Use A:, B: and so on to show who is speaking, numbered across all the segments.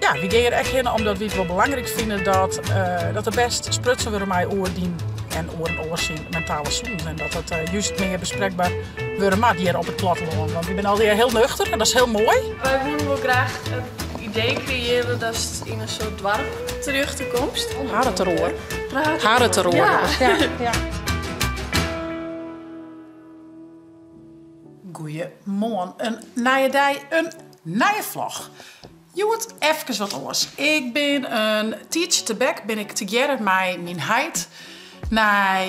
A: Ja, we gaan er echt heen omdat we het wel belangrijk vinden dat er best sprutsen worden mij oordien en oren oorzien mentale zoens. En dat het juist meer bespreekbaar worden maar hier op het platteland. Want ik ben alweer heel nuchter en dat is heel mooi.
B: Wij willen wel graag een idee creëren dat het in een soort dorp terug te komst.
A: Harenterroor. Harenterroor.
B: Ja.
A: Ja. Goeiemorgen. Een nieuwe dag, een nieuwe vlog. Joet, even wat anders. Ik ben een tijdje te bek, ben ik together met mijn heid naar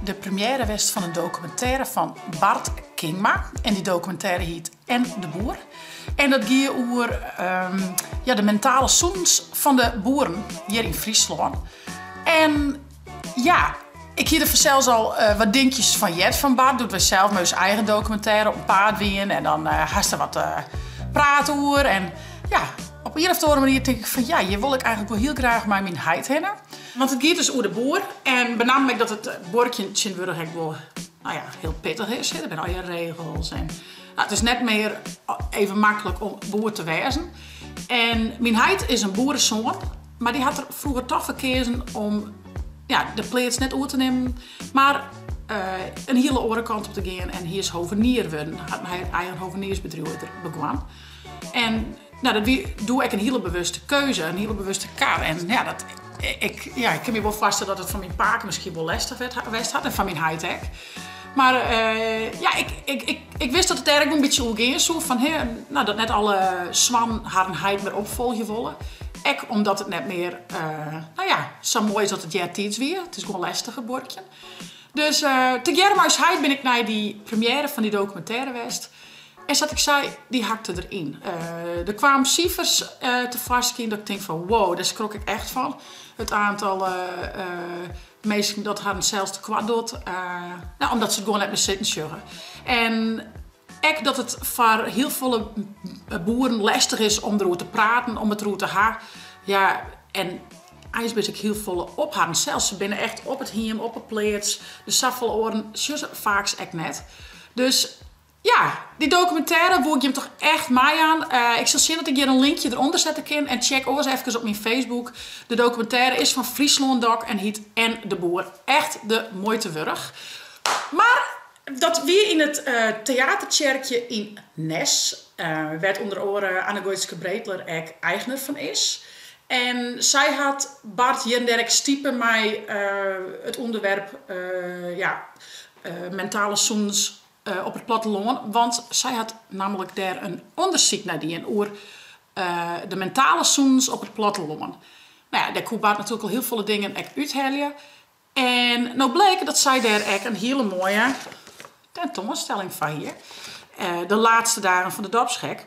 A: de première west van een documentaire van Bart Kingma. En die documentaire heet En de Boer. En dat gaat over de mentale zoens van de boeren hier in Friesland. En ja, ik hier er zelfs al wat dingetjes van Jet van Bart. Doet wij zelf met zijn eigen documentaire op een paard wien. En dan haast er wat praten over. En ja, op een of andere manier denk ik van ja, hier wil ik eigenlijk wel heel graag maar mijn heid hebben. Want het gaat dus over de boer. En benamelijk dat het boertje in Tjinburg wel heel pittig is. Er zijn al je regels. En, het is net meer even makkelijk om boer te wezen. En mijn heid is een boerenzoon. Maar die had er vroeger toch verkezen om de plaats net over te nemen. Maar een hele andere kant op te gaan. En hier is hovenier worden. Had hij het eigen hoveniersbedrijf begonnen. En dat doe ik een hele bewuste keuze, een hele bewuste kar. En ja, ik kan me wel vaststellen dat het van mijn paak misschien wel lastig werd had en van mijn heid ook. Maar ik wist dat het eigenlijk een beetje hoe zo van dat net alle zwan haar heid meer opvolgen willen. Ook omdat het net meer zo mooi is dat het jaar tijd weer. Het is gewoon een lastige bordje. Dus te Germa's ben ik naar die première van die documentaire west. En zoals ik zei, die hakte erin. Er kwamen cijfers te vast dat ik denk van wow, daar schrok ik echt van. Het aantal mensen dat haar zelfs te kwaad doet. Omdat ze het gewoon net meer zitten sjuggen. En ook dat het voor heel veel boeren lastig is om erover te praten, om het erover te hebben. Ja, en eigenlijk ben ik heel veel op haar zelfs. Ze binnen echt op het hiem, op het plaats. De saffel-oren, ze vaak echt net. Dus ja, die documentaire voel ik je hem toch echt mij aan. Ik zal zien dat ik hier een linkje eronder zetten kan. En check ook eens even op mijn Facebook. De documentaire is van Friesland Doc en heet En de Boer. Echt de moeite waard. Maar dat weer in het theatertjerkje in Nes. Werd onder andere Anne Goitske Breedler eigenaar van is. En zij had Bart Jenderk stiepen mij het onderwerp mentale zoens op het platteland. Want zij had namelijk daar een onderzoek naar die over de mentale zoens op het platteland. Nou ja, daar kon Bart natuurlijk al heel veel dingen uithalen. En nou bleek dat zij daar een hele mooie tentoonstelling van hier. De laatste dagen van de dorpsgek.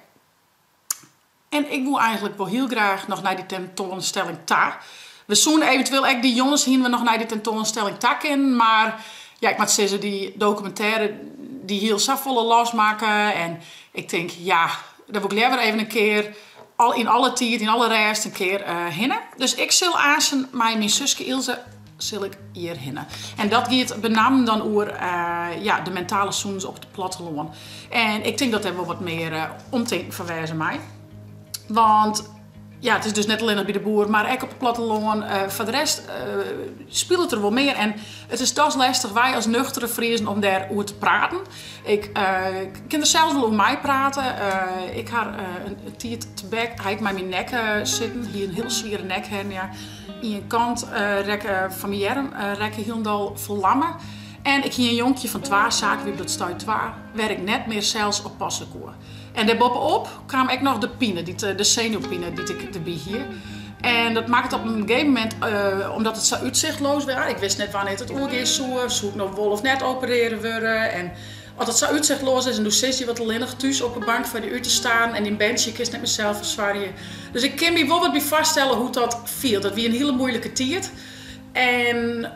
A: En ik wil eigenlijk wel heel graag nog naar die tentoonstelling ta. We zoeken eventueel die jongens hier we nog naar die tentoonstelling takken. Maar ja, ik moet zeggen, die documentaire die heel zoveel losmaken. En ik denk, ja, daar wil ik liever even een keer in alle tijd, in alle rest een keer hinnen. Dus ik zal aanzien mijn zusje Ilse zal ik hier hinnen. En dat gaat benamelijk dan over de mentale zoens op het platteland. En ik denk dat er wel wat meer omting verwijzen mij. Want ja, het is dus net alleen bij de boer, maar ook op het platteland. Voor de rest speelt het er wel meer. En het is dus lastig, wij als nuchtere Friesen, om daarover te praten. Ik kan er zelfs wel over mij praten. Ik had een tiert te bek, hij met mijn nek zitten. Hier een heel zware nekhernia. In je kant rekken van mijn arm rekken heel verlammen. En ik hier een jonkje van 12 zaken, wie dat stuit 12, werk net meer zelfs op passenkoor. En daarbovenop kwam ik nog de pine, de zenuwpine die ik erbij hier. En dat maakte op een gegeven moment, omdat het zo uitzichtloos was. Ik wist net wanneer het oorgeest zou ik nog wel of net opereren worden. En als het zo uitzichtloos is en toen zit je wat alleen thuis op een bank voor die uit te staan. En in bench, ik is net mezelf verzwaren. Dus ik kan me wel wat bij vaststellen hoe dat viel. Dat was een hele moeilijke tijd. En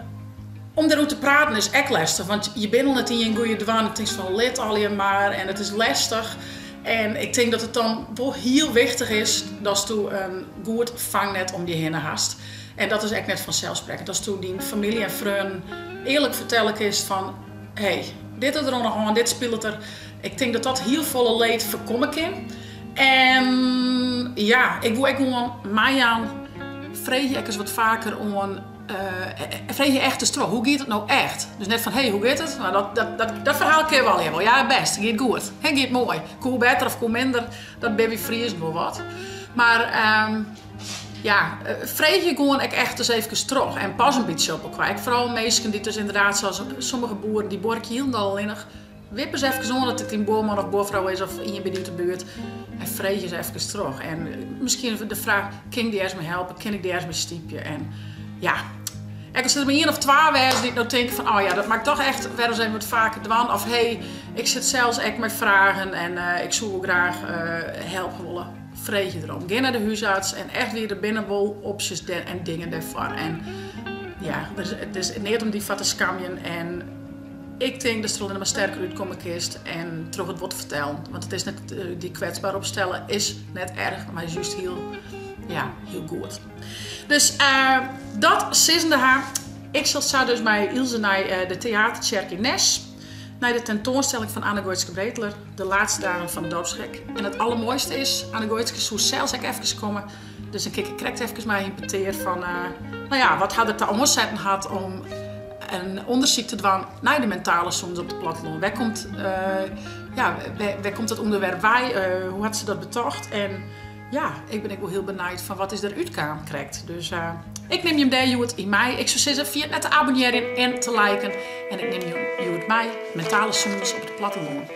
A: om daarover te praten is echt lastig. Want je bent al net in een goede dwan. Het is van lid alleen maar en het is lastig. En ik denk dat het dan wel heel wichtig is dat je een goed vangnet om je heen hast. En dat is echt net vanzelfsprekend. Als je die familie en vrienden eerlijk vertellen is van hey, dit is er nog aan, dit speelt er. Ik denk dat dat heel veel leed voorkomen kan. En ja, ik wil ook gewoon Marjan vreeg je eens wat vaker om. Vreeg je echt eens terug, hoe gaat het nou echt? Dus net van, hey, hoe gaat het? Nou, dat verhaal ken je wel hebben. Ja, best, het gaat goed. Het gaat mooi. Hoe beter of hoe minder, dat ben je Fries nog wat. Maar vreeg je gewoon echt eens even terug. En pas een beetje op elkaar. Vooral mensen die dus inderdaad, zoals sommige boeren, die borken heel alleenig. Wip eens even om dat het een boerman of boervrouw is of in je bediende buurt. En vreeg je eens even terug. En misschien de vraag, kan ik die eerst mee helpen? Kan ik die eerst mee stiepje? En ja, als er maar 1 of 2 wijzen die ik nou denk van, oh ja, dat maakt toch echt wel eens even wat vaker dwan. Of hey, ik zit zelfs echt met vragen en ik zou graag helpen willen. Vreeg je erom. Ga naar de huisarts en echt weer er binnen wil opties en dingen daarvan. En ja, het is niet om die van te scammen. En ik denk dat er alleen maar sterker uitkomen kist en terug het wordt vertellen. Want het is net, die kwetsbaar opstellen is net erg, maar is juist heel goed. Dus dat zizende haar. Ik zal dus bij Ilse naar de theaterkerk in Nes. Naar de tentoonstelling van Anne Goetske-Breedler. De laatste dagen van de dorpsgek. En het allermooiste is, Anne Goetske zou zelfs even komen. Dus dan kijk ik direct even mij impeteer van, wat had het te omzetten had om een onderzoek te doen naar de mentale soms op de platteland. Waar komt het onderwerp bij? Hoe had ze dat betocht? En ja, ik ben ook wel heel benieuwd van wat is er uitgekomen krijgt. Dus ik neem je hem daar in mei. Ik zou zeggen, via net te abonneren en te liken. En ik neem je het mij mentale soms op de platteland.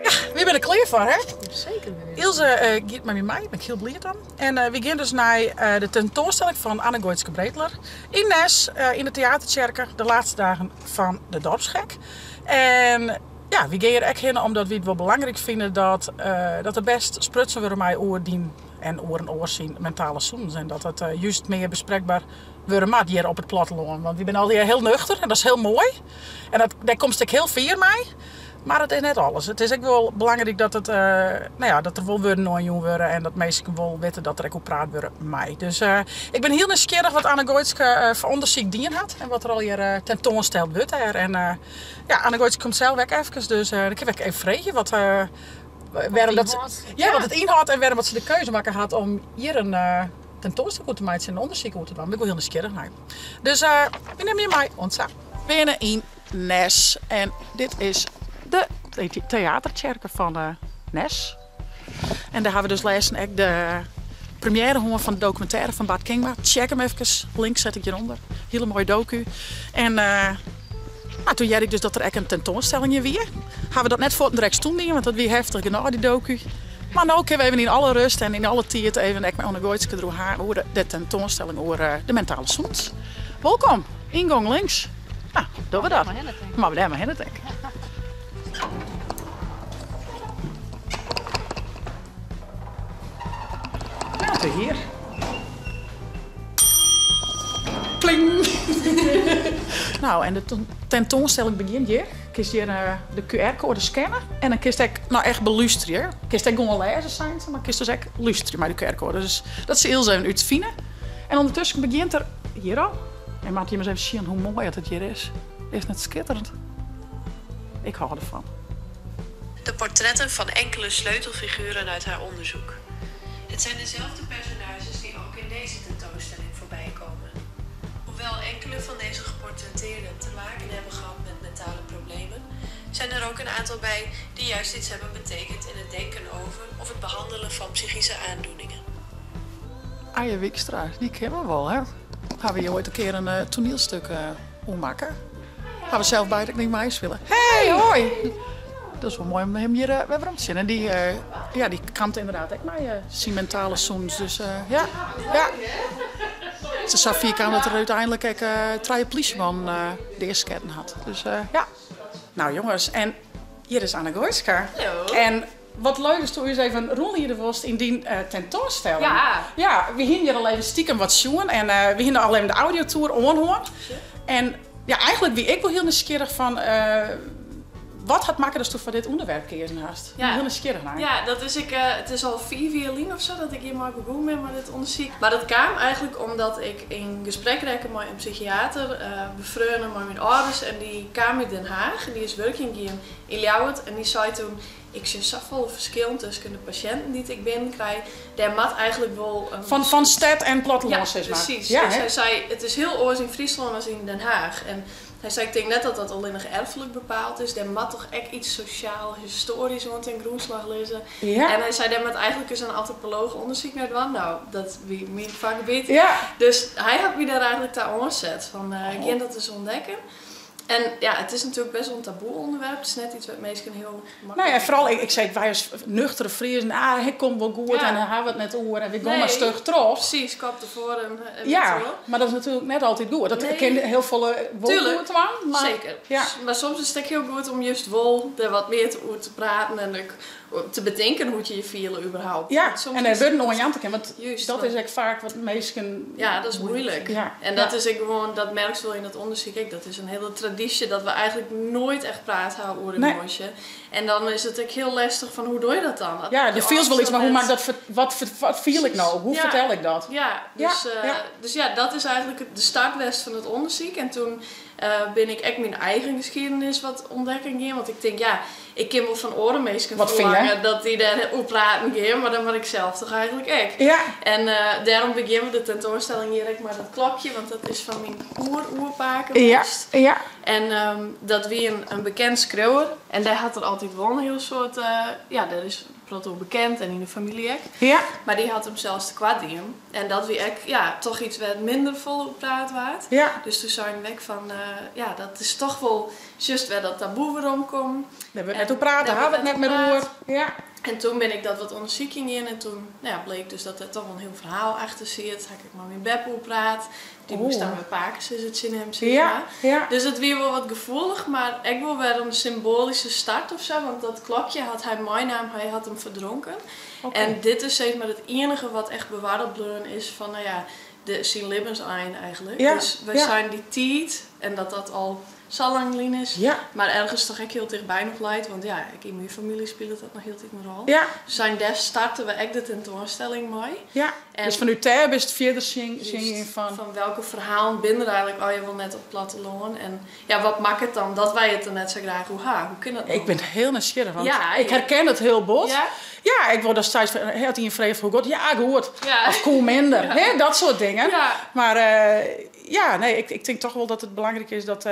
A: Ja, we zijn er klaar voor, hè?
B: Zeker.
A: Ilse gaat met mij, ben ik heel blij dan. En we gaan dus naar de tentoonstelling van Anne Goetske-Breedler in Nes, in de theaterkerk, de laatste dagen van de dorpsgek. En ja, we gaan er echt heen omdat we het wel belangrijk vinden dat er best sprutsen worden mij oordien en oren oorzien mentale zoens. En dat het juist meer bespreekbaar worden maakt hier op het platteland. Want we zijn al hier heel nuchter en dat is heel mooi. En daar komt ik heel fier mee. Maar het is net alles. Het is ook wel belangrijk dat dat er wel woorden naar jong worden en dat mensen wel weten dat er ook op praat worden met mij. Dus ik ben heel nieuwsgierig wat Anne Goetske voor onderzoek dien had en wat er al hier tentoonsteld wordt. En Anne Goetske komt zelf weg even, dus dan kan ik even vragen wat het inhoudt en waarom ze de keuze maken had om hier een tentoonstelling te maken en een onderzoek te doen. Daar ben ik wel heel nieuwsgierig naar. Dus we nemen je mij ontzettend. Binnen in Nes en dit is de theaterkerk van Nes. En daar hebben we dus lezen de première gehoord van de documentaire van Bart Kingma. Check hem even, link zet ik hieronder. Hele mooie docu. En toen jij ik dus dat er echt een tentoonstelling weer. Gaan we dat net voor het direct doen, want dat weer heftig genoeg die docu. Maar nu kunnen we even in alle rust en in alle tijd even met Anne Goetske door haar over de tentoonstelling over de mentale zoens. Welkom, ingang links. Nou, doen we dat. Maar we daar maar heen, denk ik. Ja, hier. Pling! Nou, en de tentoonstelling begint hier. Kies hier de QR-code scannen en dan kies ik nou echt beluisteren. Kies ik gewoon lezen zijn, maar kies dus echt luisteren met de QR-code. Dus dat is heel even uit te vinden. En ondertussen begint er hier al. En maak je maar eens even zien hoe mooi het hier is. Is het schitterend? Ik hou ervan.
C: De portretten van enkele sleutelfiguren uit haar onderzoek. Het zijn dezelfde personages die ook in deze tentoonstelling voorbij komen. Hoewel enkele van deze geportretteerden te maken hebben gehad met mentale problemen, zijn er ook een aantal bij die juist iets hebben betekend in het denken over of het behandelen van psychische aandoeningen.
A: Aya Wikstra, die kennen we wel, hè? Gaan we hier ooit een keer een toneelstuk ommaken? Gaan we zelf bij niet mee spelen? Hey, hoi! Dat is wel mooi om hem hier weer om te zien. En die kant inderdaad echt mij mentale zoens. Dus ja. Ze zag vierkant dat er uiteindelijk een politieman de eerste ketten had. Dus ja. Nou jongens, en hier is Anne Goetske.
B: Hallo.
A: En wat leuk is toen u eens even een rol hier was in die tentoonstelling.
B: Ja.
A: Ja, we gingen hier al even stiekem wat zoen en we gingen al even de audiotour aanhoren. En ja, eigenlijk wie ik wel heel nieuwsgierig van wat had maken dat je voor dit onderwerp kiezen hast?
B: Ja.
A: Heel nieuwsgierig naar.
B: Ja, dat is het is al 4 jaar of zo dat ik hier maar begonnen ben met dit onderzoek. Maar dat kwam eigenlijk omdat ik in gesprek raakte met een psychiater, bevrienden met mijn ouders. En die kwam in Den Haag en die is werking hier in Ljouwert. En die zei toen, ik zie zoveel verschil tussen de patiënten die ik binnenkrijg. Daar moet eigenlijk wel...
A: Van stad en platteland,
B: ja,
A: zeg maar.
B: Precies.
A: Ja,
B: dus
A: hè?
B: hij zei, het is heel anders in Friesland als in Den Haag. En hij zei, ik denk net dat dat alleen nog erfelijk bepaald is. Er moet toch echt iets sociaal, historisch, want in Groenslag lezen.
A: Ja.
B: En hij zei, daar moet eigenlijk eens een antropoloog onderzoek naar doen. Nou, dat wie meer vakgebied.
A: Ja.
B: Dus hij had me daar eigenlijk daar omzet. Van, ik ga dat eens ontdekken. En ja, het is natuurlijk best wel een taboe onderwerp. Het is net iets wat mensen heel makkelijk...
A: Nou ja, vooral, ik zei, wij als nuchtere Friesen, hij komt wel goed en dan hebben we het net over en we gaan maar stug trots.
B: Precies, kop ervoor en
A: Ja,
B: zo.
A: maar dat is natuurlijk net altijd goed. Dat
B: Nee.
A: kent heel veel
B: Tuurlijk.
A: goed aan. Maar,
B: Zeker.
A: Ja.
B: Maar soms is het ook heel goed om juist wel er wat meer over te praten en ook te bedenken hoe je voelt überhaupt.
A: Ja,
B: Want soms
A: en
B: is
A: er wordt nooit aan te kennen, want
B: Juist,
A: dat
B: want-
A: is echt vaak wat mensen...
B: Ja, dat is moeilijk.
A: Ja.
B: En dat is ook gewoon, dat merk je wel in dat onderzoek. Kijk, dat is een hele traditie dat we eigenlijk nooit echt praten houden over
A: Nee.
B: emotie. En dan is het ook heel lastig van hoe doe je dat dan?
A: Ja,
B: Je
A: er feels wel iets, maar hoe maak
B: angst
A: ik dat, wat feel ik nou? Hoe
B: Ja.
A: vertel ik dat?
B: Ja,
A: Ja,
B: dus
A: ja.
B: dus ja, dat is eigenlijk de startwest van het onderzoek. En toen ben ik echt mijn eigen geschiedenis wat ontdekken gaan. Want ik denk, ja, ik kan wel van orenmeesken
A: Wat vind je?
B: verlangen dat die daar op praten gaan, maar dan ben ik zelf toch eigenlijk echt.
A: Ja,
B: En daarom beginnen we de tentoonstelling hier ook maar dat klokje, want dat is van mijn oerpaken
A: ja,
B: geweest.
A: ja.
B: En dat wie een bekend schreeuwer. En daar had er altijd wel een heel soort, ja, dat is proto bekend en in de familie ook.
A: Ja,
B: Maar die had hem zelfs te kwaad in. En dat wie ook, ja, toch iets wat minder vol op praat waard.
A: ja.
B: Dus toen zijn we weg van, ja, dat is toch wel juist waar dat taboe weer omkomt.
A: Daar hebben we
B: En
A: net over praten,
B: daar
A: hebben we het net
B: hebben
A: met
B: we
A: oor. Ja.
B: En toen ben ik dat wat onderzoeking in en toen nou ja, bleek dus dat er toch wel een heel verhaal achter zit. Heb ik maar met Beppo praat. Die moest dan met Pakers is het in hem zeg
A: Ja,
B: maar.
A: ja.
B: Dus het weer wel wat gevoelig, maar ik wil weer een symbolische start of zo. Want dat klokje had hij mijn naam, hij had hem verdronken.
A: Oké.
B: En dit is zeg maar het enige wat echt bewaard blijven is van, nou ja, de zijn levenseinde eigenlijk.
A: Ja,
B: Dus wij
A: ja.
B: zijn die tijd en dat al zo lang lien is.
A: Ja.
B: Maar ergens toch echt heel dichtbij nog leidt, want ja, ik in mijn familie speelt dat nog heel tijd een rol.
A: Ja,
B: Zijn des starten we echt de tentoonstelling mee.
A: ja.
B: En-
A: Dus vanuit daar is het verder zingen van...
B: Van welke verhalen binnen er eigenlijk al je wel net op platteland. En ja, wat maakt het dan dat wij het er net zo graag hoe kun je dat
A: Ik ben heel nieuwsgierig, want
B: Ja,
A: ik herken het heel bot.
B: Ja?
A: Ja, ik word er steeds van, had hij een vreemd voor God? Ja, goed.
B: Ja.
A: Of cool minder. Hè? Dat soort dingen.
B: Ja.
A: Maar ja, nee, ik denk toch wel dat het belangrijk is dat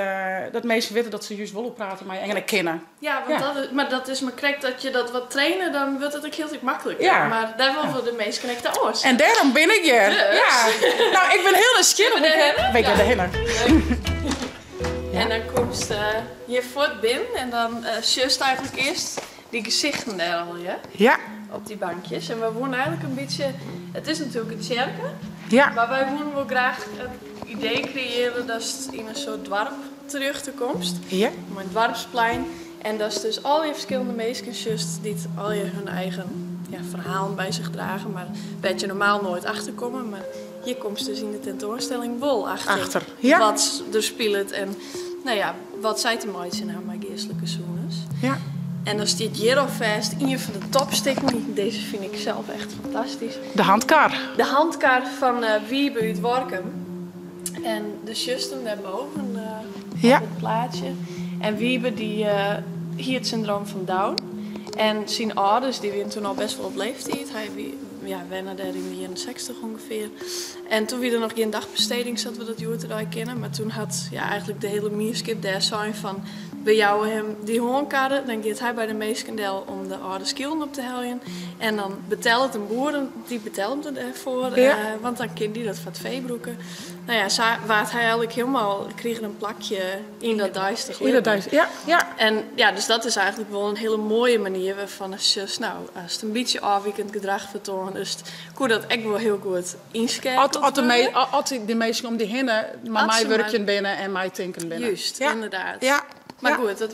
A: mensen weten dat ze juist willen praten met en kennen.
B: Ja, want
A: Ja.
B: maar dat is maar correct dat je dat wat trainen, dan wordt het ook heel makkelijker.
A: Ja.
B: Maar daar willen we de meest connecten oors.
A: En daarom ben ik hier.
B: Dus.
A: Ja. Nou, ik ben heel nieuwsgierig.
B: Ben je er?
A: Ben je
B: Ja.
A: er hinner?
B: En dan komt je voort binnen en dan just eigenlijk eerst die gezichten daar al, ja?
A: Ja.
B: Op die bankjes. En we wonen eigenlijk een beetje, het is natuurlijk een kerken.
A: Ja.
B: Maar wij willen wel graag het idee creëren dat het in een soort dorp terug te komst.
A: Ja.
B: Op een dorpsplein. En dat is dus al je verschillende mensen die al je hun eigen verhalen bij zich dragen. Maar weet je normaal nooit achterkomen. Maar je komt dus in de tentoonstelling wel achter.
A: Ja.
B: Wat er speelt en nou ja, wat zij te mooi zijn aan mijn geestelijke zones.
A: Ja.
B: En dan staat Jerofest een van de topstikken. Deze vind ik zelf echt fantastisch.
A: De handkar.
B: De handkaart van Wiebe uit Workum. En de zuster daarboven
A: Ja.
B: op het plaatje. En Wiebe die hier het syndroom van Down. En zijn ouders die waren toen al best wel op leeftijd. Hij wennen daar in de 60 ongeveer. En toen weer er nog geen dagbesteding zat we dat Joerterij kennen. Maar toen had eigenlijk de hele meerskip daar zijn van... We jouwen hem die hoornkarren, dan gaat hij bij de meeskendel om de oude skillen op te helpen. En dan betelt het een boer, die betelt hem ervoor,
A: Ja.
B: want dan kan die dat van het veebroeken. Nou ja, waard hij eigenlijk helemaal, kreeg een plakje in dat duister
A: Inderdaad. Ja. Ja.
B: En ja, dus dat is eigenlijk wel een hele mooie manier waarvan als het een beetje afwijkend gedrag vertoont, dus kon dat echt wel heel goed inschakelen.
A: Als de meesten om die hinnen, maar
B: Als
A: mij
B: ze
A: werken
B: maar-
A: binnen en mij tinken binnen.
B: Juist,
A: Ja.
B: inderdaad.
A: Ja.
B: Maar
A: Ja.
B: goed, dat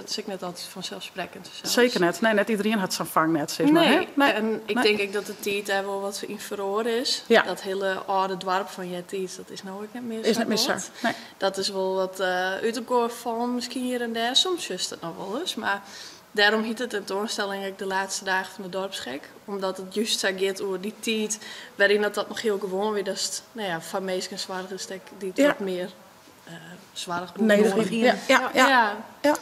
B: is ik net altijd vanzelfsprekend. Zelfs.
A: Zeker net. Nee, net iedereen had zo'n vangnet, zeg maar.
B: Nee,
A: Hè?
B: en ik denk ook dat de tijd daar wel wat in verloren is.
A: Ja.
B: Dat hele oude dorp van Jetties, dat is nou ook niet meer zo.
A: Is net meer zo.
B: goed.
A: Nee.
B: Dat is wel wat uit elkaar vallen, misschien hier en daar. Soms is het nog wel eens, maar daarom hiet het tentoonstelling ik de laatste dagen van de dorpsgek. Omdat het juist zo gaat over die tijd waarin dat nog heel gewoon weer is. Nou ja, van meesten zwaar is die het wat meer zwaar
A: Nederig. Ja. Ja. Ja.
B: ja.
A: Ja.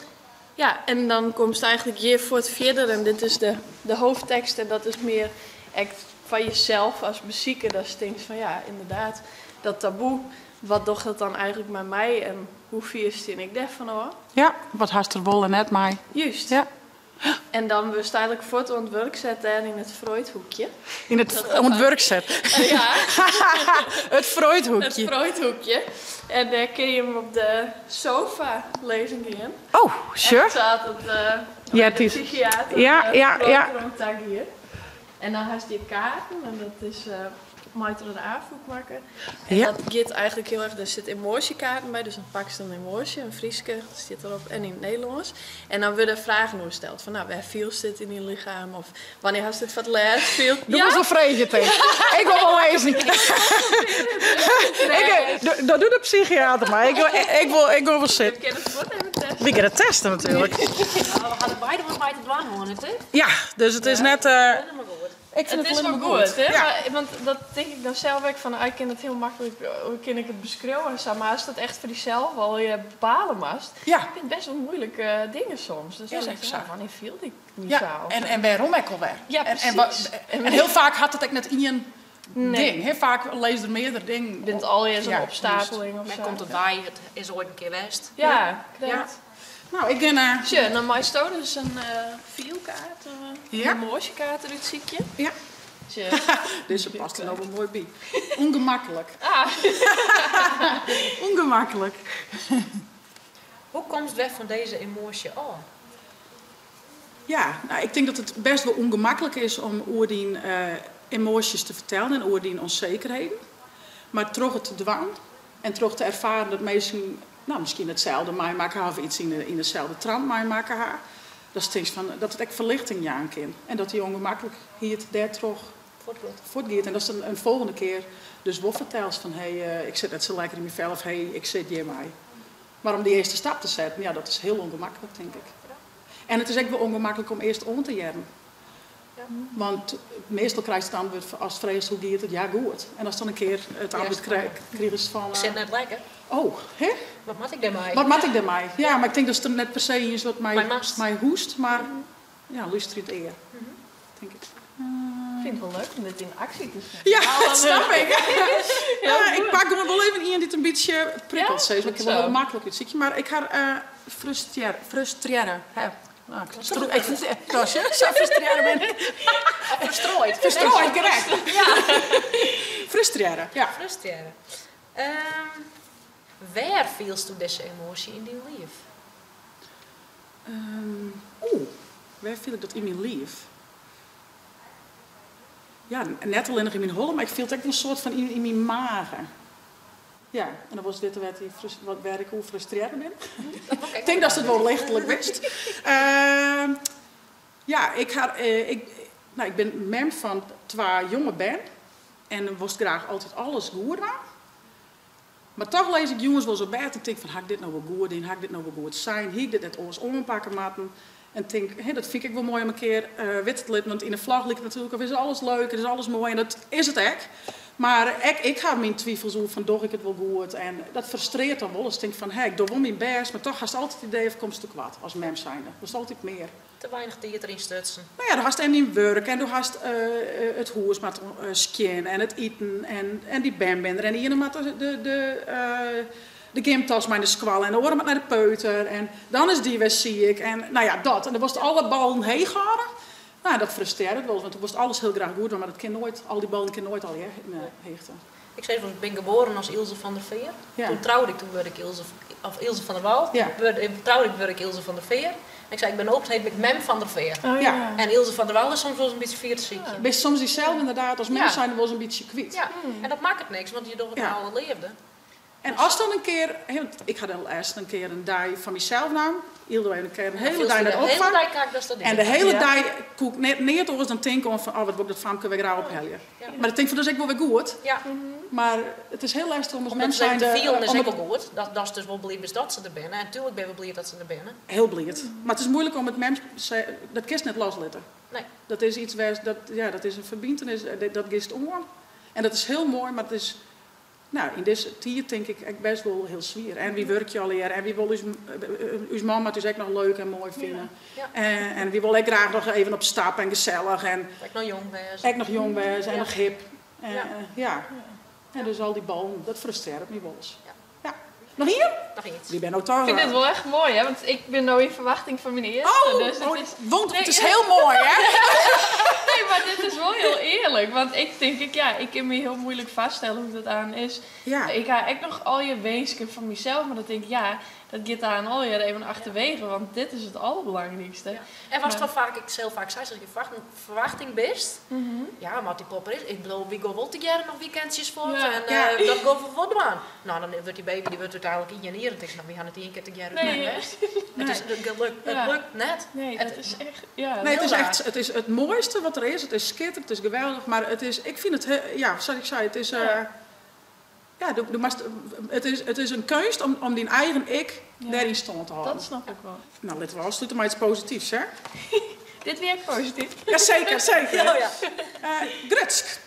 B: Ja, en dan komt het eigenlijk hier voor het verder. En dit is de hoofdtekst. En dat is meer echt van jezelf als bezieker. Dat je denkt van ja, inderdaad, dat taboe. Wat doet dat dan eigenlijk met mij? En hoe vierstien ik daarvan hoor?
A: Ja, wat haast er wel en net mij.
B: Juist.
A: Ja.
B: En dan we staan eigenlijk voor het ontwerp zetten in het Freudhoekje.
A: In het ontwerkzet.
B: Ja,
A: Het
B: het
A: Freudhoekje.
B: Freudhoekje. En daar kun je hem op de sofa lezen gaan.
A: Oh, sure.
B: En staat het
A: Ja,
B: de
A: het is-
B: psychiater.
A: Ja, ja, ja.
B: Hier. En dan had je kaarten en dat is Maite de aanvoer maken. En
A: Ja.
B: dat gaat eigenlijk heel erg, er zit emotiekaarten bij, dus dan pak je een emotie, een Frieske, dat zit erop, en in het Nederlands. En dan worden vragen gesteld van, nou, waar viel dit in je lichaam? Of wanneer had dit wat les?
A: Doe maar zo vreemd tegen. Ik wil wel lezen. Dat doet de psychiater maar. Ik wil wel zitten.
B: Ik ken het woord even testen.
A: We kunnen testen natuurlijk.
D: Nou, we hadden beide wat bij te dwaan hoor, hè?
A: Ja, dus het is net...
D: Helemaal goed.
A: ik vind
B: Het is wel
A: helemaal
B: goed, hè?
A: Ja.
B: Maar, want dat denk ik dan zelf ook van, ik kan het heel makkelijk, hoe kan ik het beschrijven en zo, maar als dat echt voor jezelf wel je bepalen mast,
A: Ja.
B: ik vind het best wel moeilijke dingen soms. Dus
A: Ja,
B: dan
A: zeg
B: denk ik,
A: zo.
B: wanneer viel die niet
A: Ja,
B: zo?
A: en waarom ik alweer?
B: Ja,
A: en
B: precies.
A: en heel vaak had het ook net één
B: Nee.
A: ding. Heel vaak lees er meerdere dingen.
B: Je bent al eens een
A: Ja,
B: opstapeling of
D: Men
B: zo.
D: komt erbij, het is ooit een keer west.
B: Ja, correct.
A: Nou, ik ben...
B: Tje, dan mijn stoot is een vielkaart,
A: Ja.
B: een moorsjekaart eruit ziekje.
A: Ja,
B: Tje.
A: deze past er nou wel mooi bij. Ongemakkelijk.
B: Ah,
A: Ongemakkelijk.
D: Hoe komt het weg van deze emotie aan?
A: Ja, nou, ik denk dat het best wel ongemakkelijk is om oor die emoties te vertellen en oor die onzekerheden. Maar toch het te dwang en toch te ervaren dat mensen misschien hetzelfde maken of iets in dezelfde trant maken. Dat is iets van dat het echt verlichting jaan kan. En dat die ongemakkelijk hier het daar toch voortgaat. En dat is een volgende keer dus wel vertelt van ik zit net zo lekker in mijn vel of ik zit hier mij. Maar om die eerste stap te zetten, ja, dat is heel ongemakkelijk, denk ik. En het is echt wel ongemakkelijk om eerst om te jaren.
D: Ja.
A: Want meestal krijg je het antwoord als het vreest hoe gaat het, ja goed. En als dan een keer het antwoord krijgen ze van...
D: Ik zit net lekker.
A: oh, hè?
D: Wat moet ik daarmee?
A: Wat moet ik daarmee? Ja, maar ik denk dat het net per se is wat
D: Mij mast.
A: mij hoest, maar ja, luister het eer. Denk ik.
B: ik vind het wel leuk om dit in actie te zetten.
A: Ja, dat snap ik. Ja, ik pak hem wel even in dit een beetje prikkelt.
B: Ja,
A: Steeds, want ik heb
B: zo.
A: wel heel makkelijk het ziekje. Maar ik ga frustreren. Hè. Nou, ik vind het zoals je zo frustreren ben ik.
D: Verstrooid.
A: Verstrooid, correct. Frustreren, ja.
D: Frustreren. Waar vielst u deze emotie in die lief?
A: Waar vind ik dat in mijn lief? Ja, net alleen nog in mijn hollen, maar ik viel het echt een soort van in mijn magen. Ja, en dan was dit waar ik hoe frustreerd ben. Ik denk dat ze het wel lichtelijk wist. Ja, ik ben mem van 2 jonge ben. En dan was graag altijd alles goed aan. Maar toch lees ik jongens wel zo bij en denk van, ga ik dit nou wel goed in? Ga ik dit nou wel goed zijn? Ga ik dit net alles ompakken maten? En denk, dat vind ik wel mooi om een keer wit te laten. Want in de vlag ligt natuurlijk, of is alles leuk, is alles mooi. En dat is het echt. Maar ik ga mijn twijfels over van, doch ik het wel goed? En dat frustreert dan wel. Dus ik denk van, ik doe wel mijn best. Maar toch had je altijd het idee of komt het kwaad als mens zijnde. Dat is altijd meer.
D: Te weinig tijd erin stutsen.
A: Nou ja, dan had je en die werk en dan had het hoers met skin en het eten en die bandbinder en die ene met de gymtas met de squal en de oren met naar de peuter en dan is die weer ziek en nou ja, dat. En dan was het alle ballen heen gaan. Nou, dat frustreerde wel, want toen was alles heel graag goed, maar dat kan nooit, al die ballen kan nooit al hechten.
D: Ik zei van, ik ben geboren als Ilse van der Veer.
A: Ja.
D: Toen trouwde ik, toen werd ik Ilse van der Wal.
A: Ja.
D: Toen trouwde ik, werd ik Ilse van der Veer. En ik zei, ik ben opgeheet met Mem van der Veer.
B: Oh,
A: Ja.
D: En Ilse van der Wal is soms wel eens een beetje vierziekje.
A: Best soms diezelfde inderdaad, als mensen
B: Ja.
A: zijn er wel eens een beetje kwijt.
D: Ja, en dat maakt het niks, want je doet het
A: Ja.
D: al leefde.
A: En als dan een keer, ik had dan eerst een keer een dag van mezelf nam, hielden wij een hele
D: Veel
A: dag
D: de
A: naar
D: hele
A: opvang.
D: dag kijk dat dat
A: En de hele dag koek ik net over dan denken van, wat wordt dat famke weer graag opheljen.
D: Ja.
A: Maar ik denk van, dat is ook wel weer goed.
D: Ja.
A: Maar het is heel lastig om als
D: Omdat
A: mens
D: ze
A: zijn
D: de film is
A: om
D: ook
A: het-
D: wel goed. Dat is dus wel blij dat ze er binnen. En natuurlijk ben we blij dat ze er binnen.
A: heel blijd. Maar het is moeilijk om het mens, dat kist net loslaten.
D: Nee.
A: Dat is iets waar, dat is een verbintenis, dat gist om. En dat is heel mooi, maar het is, nou, in deze tijd denk ik best wel heel zwaar. En wie werkt je al hier? En wie wil uw mama dus ook nog leuk en mooi vinden?
D: Ja.
A: En wie wil ik graag nog even op stap en gezellig en
D: Dat ik nog jong was.
A: ik nog jong was en
D: Ja.
A: nog hip.
D: Ja.
A: Ja. En dus al die ballen, dat frustreert me wel eens.
D: Ja.
A: Ja. Nog hier?
D: Nog iets.
A: Die ben ook toch.
B: Ik vind dit wel echt mooi, hè? Want ik ben nou in verwachting van mijn eerste.
A: Oh,
B: dus het is...
A: want het
B: Nee,
A: is heel mooi, hè?
B: Nee, maar dit is wel heel eerlijk. Want ik denk, ik kan me heel moeilijk vaststellen hoe dat aan is.
A: Ja.
B: Ik ga echt nog al je wezen van mezelf. Maar dan denk ik, dat gaat daar al je even achterwege. Want dit is het allerbelangrijkste.
D: Ja. En was het wel vaak, ik zelf vaak zei, als je verwachting best. Ja, maar die popper is, ik bedoel, wie gaat wel te jaren nog weekendjes voor.
B: Ja.
D: En
A: Ja.
D: dat gaat voor wat doen. Nou, dan wordt die baby, die wordt uiteindelijk in je en denk ik, nou, we gaan het één keer te jaren
B: Nee,
D: best.
A: Nee.
D: Het lukt net.
B: Nee, dat is echt... Ja,
A: Nee, het is
D: Heel
A: echt het is het mooiste wat er is. Het is schitterend, het is geweldig. Maar het is, ik vind het, zoals ik zei, het is... het is een kunst om die eigen ik daarin stand te houden.
B: dat snap ik wel.
A: Nou, laten we afsluiten met iets positiefs, hè?
B: Dit werkt positief.
A: Ja, zeker, zeker.
D: Oh, ja.
A: Grutsk.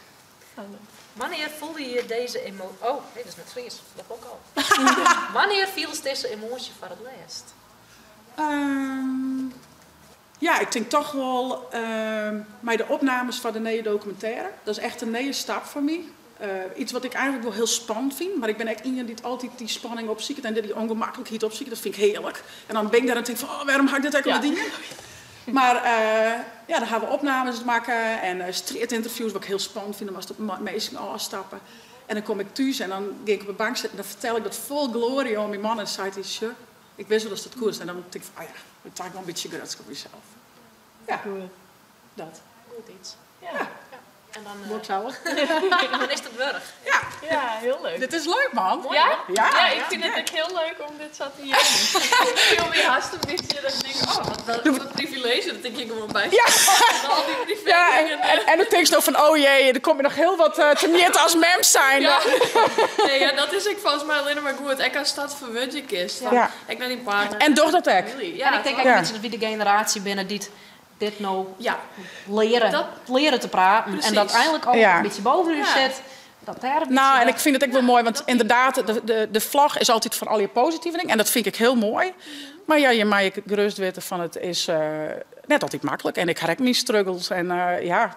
D: Wanneer voelde je deze emotie... Oh, nee, dat is met Fries. Dat ook al. Wanneer viel deze emotie voor het laatst?
A: Ja, ik denk toch wel bij de opnames van de nieuwe documentaire. Dat is echt een nieuwe stap voor mij. Iets wat ik eigenlijk wel heel spannend vind. Maar ik ben echt iemand die altijd die spanning opziet en die ongemakkelijkheid opziet. Dat vind ik heerlijk. En dan ben ik daar en denk van, waarom ga ik dit eigenlijk wel dingen? Maar dan gaan we opnames maken en streetinterviews, wat ik heel spannend vind. Dan was het meestal afstappen. En dan kom ik thuis en dan ga ik op de bank zitten en dan vertel ik dat vol glorie aan mijn man. En dan zei hij, sure, ik wist wel dat het koers. En dan denk ik van, ik taak wel een beetje Grutsk op jezelf. Ja, dat.
D: Goed iets.
B: Ja.
D: En dan,
A: Wordt zo.
D: dan is het wurg.
B: Ja, heel leuk.
A: Dit is leuk, man.
B: Ja?
A: Ja,
B: Ik vind het ook heel leuk om dit zo te doen. Ik viel weer haast een beetje dat ik denk, wat een privilege dat ik hier gewoon bij
A: Ja.
B: en al die privé
A: Ja,
B: dingen.
A: en dan denk je nog van, oh jee, er komt je nog heel wat te niet als mem zijn.
B: Ja. Nee, dat is ik volgens mij alleen maar goed. Ik als stad verwudje kist.
A: Ja.
B: Ik naar die partner.
A: En toch dat ook.
B: Ja,
D: En ik denk ook
A: Ja.
D: mensen dat we de generatie binnen die dit nou
B: Ja,
D: leren te praten.
B: Precies.
D: En dat eigenlijk ook
A: Ja.
D: een beetje boven u
B: Ja.
D: zit. Dat daar een beetje
A: Nou, en
D: dat-
A: ik vind het ook wel mooi, want inderdaad, de vlag is altijd voor al je positieve dingen. En dat vind ik heel mooi. Maar ja, je mag je gerust weten van het is net altijd makkelijk. En ik heb ook mijn struggles en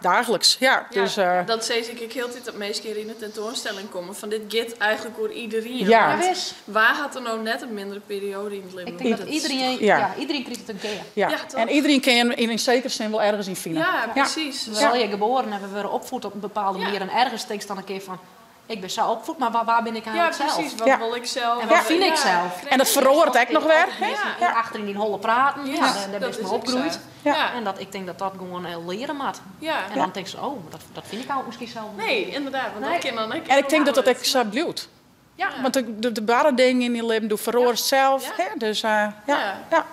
A: dagelijks. Ja, dus,
B: dat zie ik heel tijd op meest keer in de tentoonstelling komen. Van dit gaat eigenlijk voor iedereen.
A: Ja.
B: Want
D: Ja, wis.
B: waar had er nou net een mindere periode in het leven?
D: Ik denk dat iedereen,
A: Ja.
D: iedereen krijgt het een keer.
A: ja.
B: Ja, toch?
A: En iedereen kan je in een zekere zin wel ergens in vinden.
B: Ja, precies.
D: Terwijl je geboren en we worden opgevoed op een bepaalde manier. En ergens denk je dan een keer van, ik ben zo opgevoed, maar waar ben ik
B: Ja,
D: eigenlijk zelf?
B: precies. Wat
A: Ja.
B: wil ik zelf?
D: En wat
A: Ja.
D: vind ik zelf?
A: En dat verroort ook nog weer. hè?
B: Ja.
D: Achter in die holle praten,
B: Ja,
D: daar
B: dat
D: ben ik
B: is
D: me
B: ook
D: opgegroeid.
B: zo.
A: Ja.
B: Ja.
D: En ik denk dat dat gewoon leren moet.
B: Ja.
D: En dan denk je, oh, dat vind ik ook misschien zelf.
B: Nee, inderdaad. Want
D: Nee.
B: dat kan dan ook
A: En ik denk dat dat
B: heel
A: ook zo bloedt.
D: Ja.
A: Want de bare dingen in je leven, doe verroort zelf.
B: Ja.
A: Hè? Dus
B: Ja.
A: ja.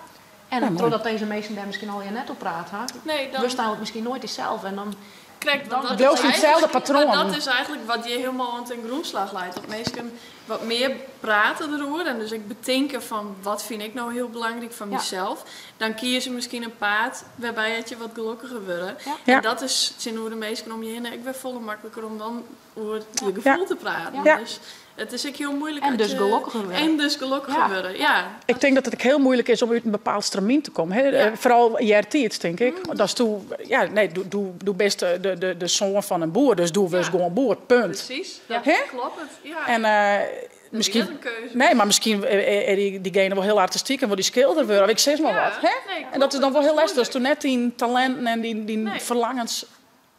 D: En
A: mooi.
D: doordat deze mensen daar misschien al je net op praten,
B: Nee, dan
D: we staan misschien nooit zelf. En dan
B: krijg
D: dan
B: dat
A: blijf
B: is
A: je hetzelfde
B: eigenlijk-
A: patroon.
B: maar dat is eigenlijk wat je helemaal aan ten grondslag leidt. Dat mensen wat meer praten erover. En dus ik bedenken van wat vind ik nou heel belangrijk van
D: Ja.
B: mezelf. Dan kies je misschien een paard waarbij het je wat gelukkiger wordt.
D: Ja.
A: Ja.
B: En dat is zin hoe de mensen om je heen. Ik ben volle makkelijker om dan over je gevoel te praten.
A: Ja.
B: Dus het is ook heel moeilijk.
D: En
B: als
D: dus
B: je-
D: gelukkiger worden.
B: En dus gelukkiger
D: Ja.
B: worden, ja.
A: Ik denk dat het ook heel moeilijk is om uit een bepaald stramien te komen. Hè?
B: Ja.
A: Vooral jaar denk ik. Dat is doe best de zoon van een boer. Dus doe we eens gewoon boer, punt.
B: Precies, dat
A: Hè?
B: klopt het. Ja.
A: En
B: Dat
A: misschien...
B: is een keuze.
A: Nee, maar misschien diegene wel heel artistiek en wil die schilder worden. Of ik zeg maar
B: Ja,
A: wat. Hè?
B: nee,
A: En dat is dan wel heel lastig.
B: moeilijk.
A: Dus toen net die talenten en die
B: Nee.
A: verlangens...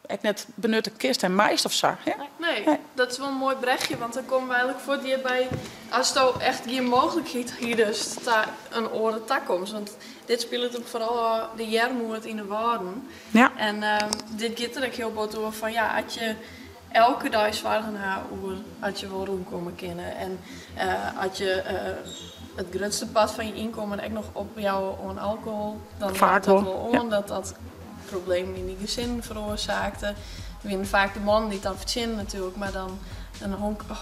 A: Ik net benutte kist en meist of zo. Hè?
B: Nee, dat is wel een mooi berichtje, want dan komen we eigenlijk voor die bij, als het nou echt geen mogelijkheid hier dus een oren tak komt. Want dit speelt ook vooral de jermoed in de woorden.
A: Ja.
B: En dit gaat er ook heel boot over van ja, als je elke dag zorgen haar over als je wil rondkomen kunnen. En als je het grootste pad van je inkomen echt nog op jou aan alcohol, dan
A: Vaak
B: maakt dat
A: wel,
B: wel aan dat problemen in die gezin veroorzaakte. We vinden vaak de man die het dan verzin natuurlijk, maar dan een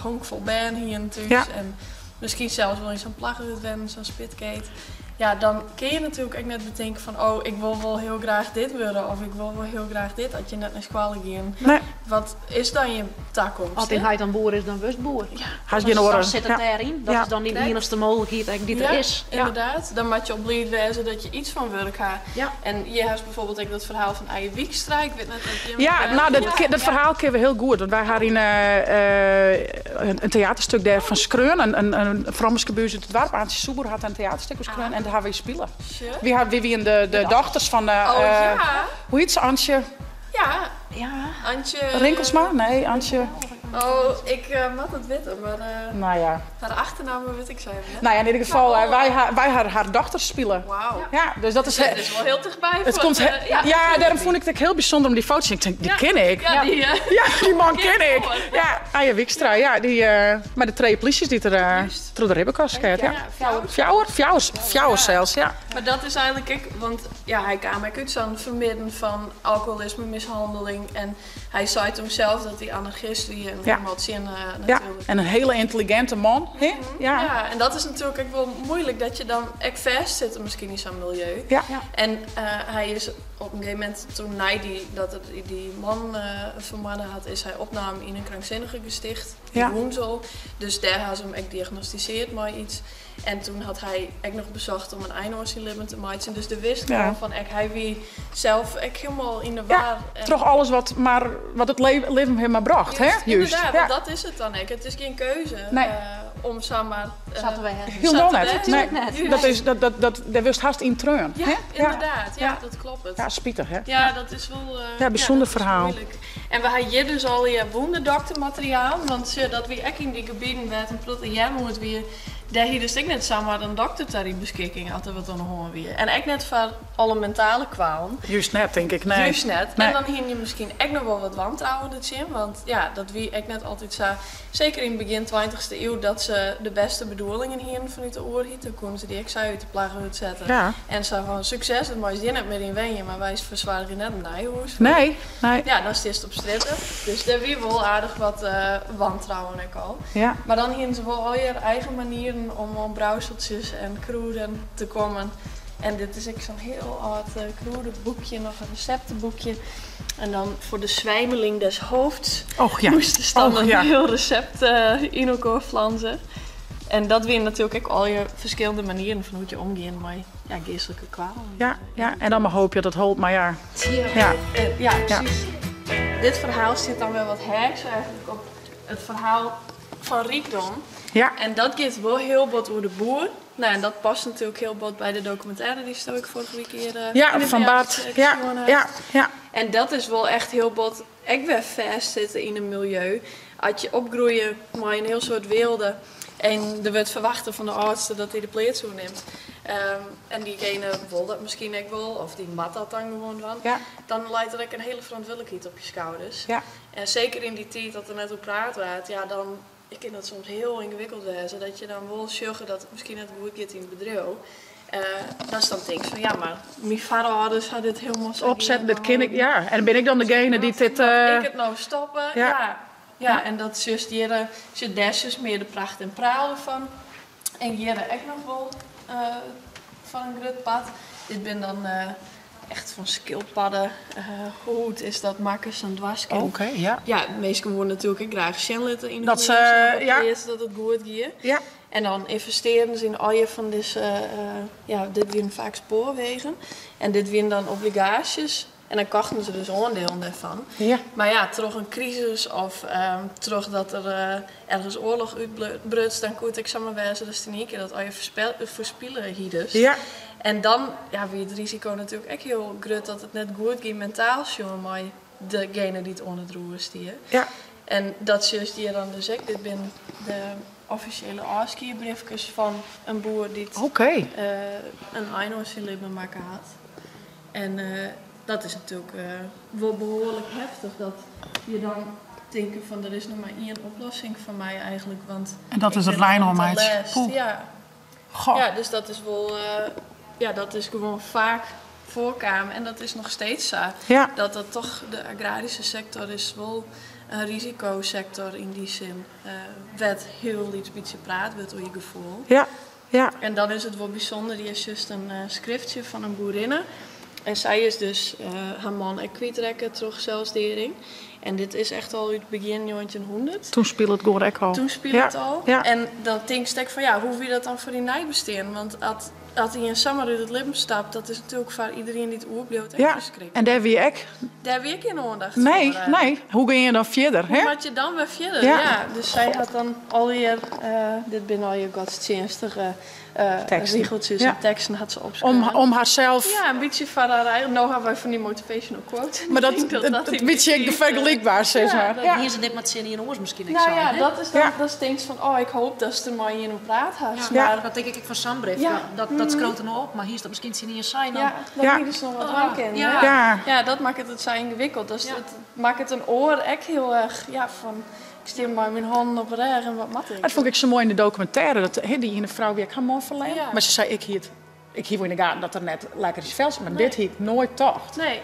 B: honk vol baan hier natuurlijk.
A: Ja.
B: En misschien zelfs wel eens zo'n plaggenwennen, zo'n spitgate. Ja, dan kun je natuurlijk ook net bedenken van, oh, ik wil wel heel graag dit worden of ik wil wel heel graag dit, dat je net naar school gaat.
A: Nee.
B: Wat is dan je toekomst?
D: Als hij dan boer is, dan wust boer.
A: Hij is geen oren.
D: Dan zit het daarin. Dat
A: Ja.
D: is dan niet de enige mogelijkheid die er is. Ja.
B: Inderdaad. Dan moet je op blij wezen dat je iets van werk hebt.
D: Ja.
B: En je hebt bijvoorbeeld ook dat verhaal van Eije Wiekstra. Ik weet net dat je...
A: Ja, nou, dat verhaal kennen we heel goed. Want wij hadden een theaterstuk daar van Skreun. Een Frommeske buurt uit het dorp. Antje Soeber had een theaterstuk van Skreun. En daar hebben we spelen.
B: Sure.
A: We hadden de dochters van...
B: ja.
A: Hoe heet ze? Antje
B: Ja. Antje...
A: Rinkelsma? Nee, Antje...
B: Oh, ik mag het weten, maar
A: Nou ja.
B: haar achternaam weet ik zo even.
A: Nou ja, in ieder geval, wij hadden haar dochters spelen.
B: Wauw.
A: Ja, dus dat is...
B: Dat is wel heel dichtbij.
A: Het komt daarom vond ik het heel bijzonder om die foto's te zien. Ik denk, die ken ik.
B: Ja, die...
A: Ja, die man ken ik.
B: hoor.
A: Ja, Aya Wikstra. Ja, die, maar de twee polities die er door de ribbenkast gaat. Ja. Fjouwers zelfs, ja.
B: Maar dat is eigenlijk ook, want ja, hij kwam ook uit zo'n vermidden van alcoholisme, mishandeling. En hij zei toen zelf dat hij anarchist was en helemaal zin
A: Ja,
B: natuurlijk.
A: en een hele intelligente man. Hè? Ja.
B: Ja, en dat is natuurlijk ook wel moeilijk dat je dan echt vast zit misschien in zo'n milieu.
A: Ja.
B: En hij is op een gegeven moment, toen hij die man vermoord had, is hij opname in een krankzinnige gesticht.
A: Ja.
B: In Woensel. Dus daar had ze hem echt diagnosticeerd met iets. En toen had hij ook nog bezocht om een eindoorslippen te maken. Dus de wist gewoon van, hij wie zelf echt helemaal in de war. En
A: Toch alles wat het leven hem maar bracht. Hè? Juist.
B: Inderdaad,
A: Ja.
B: dat is het dan ook. Het is geen keuze
A: Nee.
B: om zomaar...
D: Zaten wij
A: Heel
B: Zat
A: net.
B: er
A: Nee,
B: net.
A: daar wist haast in treun.
B: Ja,
A: hè?
B: inderdaad. Ja,
A: Ja.
B: dat klopt. Het.
A: Ja, spietig hè.
B: Ja, dat is wel...
A: bijzonder
B: dat is
A: verhaal.
B: moeilijk. En we hadden hier dus al je wonderdoktermateriaal. Want dat we echt in die gebieden werd een prot jaar moet weer... Daar hier dus ook net samen een dokter ter in beschikking hadden we dan horen weer. En echt net voor alle mentale kwalen.
A: Juist net, denk ik. Nee.
B: Juist net.
A: Nee.
B: En dan hing je misschien echt nog wel wat wantrouwen in. Want ja, dat wie echt net altijd zo, zeker in het begin 20e eeuw, dat ze de beste bedoelingen hier vanuit de oorhiet. Dan konden ze die echt uit de plagen uitzetten.
A: Ja.
B: En zo van succes, dat mag je net meer in wenje, maar wij verzwaren net een nijhoes.
A: Nee.
B: Ja, dan is het op stritten. Dus daar weer wel aardig wat wantrouwen ook al.
A: Ja.
B: Maar dan hingen ze wel al je eigen manieren om op brouwseltjes en kroeden te komen. En dit is ook zo'n heel oud kroedenboekje, nog een receptenboekje. En dan voor de zwijmeling des hoofds moesten ze dan een heel recept in elkaar flanzen. En dat weer natuurlijk ook al je verschillende manieren van hoe je omgaat met geestelijke kwalen.
A: Ja, en dan maar hoop je dat het houdt, maar ja.
B: Ja, precies. Dit verhaal zit dan wel wat haaks eigenlijk op het verhaal van rijkdom.
A: Ja.
B: En dat gaat wel heel wat over de boer. Nou, en dat past natuurlijk heel wat bij de documentaire die stel ik vorige week hier
A: Van Bart. Ja.
B: En dat is wel echt heel wat. Ik ben vastzitten in een milieu. Als je opgroeien maar een heel soort wilde. En er wordt verwachten van de artsen dat hij de pleet zo neemt. En diegene wil dat misschien ook wel, of die mat dat dan gewoon van.
A: Ja.
B: Dan leidt er ook een hele verantwoordelijkheid op je schouders.
A: Ja.
B: En zeker in die tijd dat er net op praat werd, ja, dan ik vind dat soms heel ingewikkeld wezen. Dat je dan wil zorgen dat het misschien net goed gaat in het bedrijf. Dan is dan denk van ja, maar mijn vaders had dit helemaal zo
A: Opzetten, dit ken ik. Ja. En ben ik dan degene die dit...
B: ik het nou stoppen?
A: Ja.
B: Ja, en dat zus hier zit desjes meer de pracht en praal van. En hier echt nog wel van een groot pad. Dit ben dan echt van skilpadden. Goed is dat makkers en dwarsken.
A: Oké, ja.
B: Ja, meesten worden natuurlijk ook graag zinlitten in de
A: Dat ze,
B: dat het goed gaat.
A: Ja.
B: En dan investeren ze in al je van deze, dit winnen vaak spoorwegen. En dit winnen dan obligaties. En dan kochten ze dus onderdeel daarvan.
A: Ja.
B: Maar ja, terug een crisis of terug dat er ergens oorlog uitbrutst, dan kon ik samen wijzen dat het niet keer dat al je verspillen hier dus.
A: Ja.
B: En dan wie het risico natuurlijk echt heel groot dat het net goed gaat mentaal jongen, maar degene die het onder het roer stier.
A: Ja.
B: En dat zus die dan dus ook, dit ben de officiële afskierbriefjes van een boer die een eindoorslippen maken had. En dat is natuurlijk wel behoorlijk heftig dat je dan denken van er is nog maar één oplossing voor mij eigenlijk. Want
A: En dat
B: ik
A: is het
B: ben
A: lijnarbeid.
B: aan het les.
A: Poeh.
B: Ja.
A: Goh.
B: Ja, dus dat is wel, dat is gewoon vaak voorkomen en dat is nog steeds zo.
A: Ja.
B: Dat toch de agrarische sector is wel een risicosector in die zin. Werd heel iets beetje praat, werd door je gevoel.
A: Ja. Ja.
B: En dan is het wel bijzonder, die is juist een schriftje van een boerinne. En zij is dus haar man en kwijtrekken terug zelfsdering. En dit is echt al uit begin 1900.
A: Toen speelde het gewoon ook al.
B: Toen speelde het al.
A: Ja.
B: En dan denk ik van ja, hoe wil je dat dan voor die nijbesteen? Want als hij in zomer uit het leven stapt, dat is natuurlijk voor iedereen die het oerbleeuwt echt
A: Ja.
B: verschrikkelijk.
A: En daar wie ik.
B: Daar weer geen aandacht
A: Nee,
B: voor.
A: nee. Hoe ga je dan verder?
B: Hoe
A: Hè?
B: maak je dan weer verder?
A: Ja.
B: Ja. Dus zij had dan alweer, dit zijn al je godsdienstige
A: Teksten.
B: riegeltjes
A: Ja.
B: en teksten had ze opgeschreven.
A: Om haarzelf.
B: Ja, een beetje van haar eigen. Nou hebben wij van die motivational quote.
A: Maar dat
B: Ik denk
A: het
B: een
A: beetje
B: beetje,
A: vergelijkbaar, zeg maar.
D: Dan
A: Ja.
D: hier ze dit met zin in oors misschien ik
B: Nou
D: zo,
B: ja,
D: hè?
B: dat is dan,
A: Ja.
B: dat is denk ik van, oh, ik hoop dat ze er maar in een praat had.
D: Ja,
B: Maar
D: dat denk ik van Sambrief.
B: Ja.
D: Dat schroot er nog op, maar hier is dat misschien zin in je zijn dan.
B: ja, dat
A: Ja.
B: moet je dus nog wat
D: Ah,
B: aan kennen.
D: ja.
A: Ja.
B: Ja, dat maakt het zo ingewikkeld. Dus
D: Ja.
B: het maakt het een oor echt heel erg, ja, van... Ik stem maar mijn handen op reg en wat mat ik.
A: Dat vond ik zo mooi in de documentaire. Dat die ene vrouw weer haar man verleden.
B: Ja.
A: Maar ze zei, ik hield wel in de gaten dat er net lekker is vels. Maar dit hield nooit tocht.
B: Nee.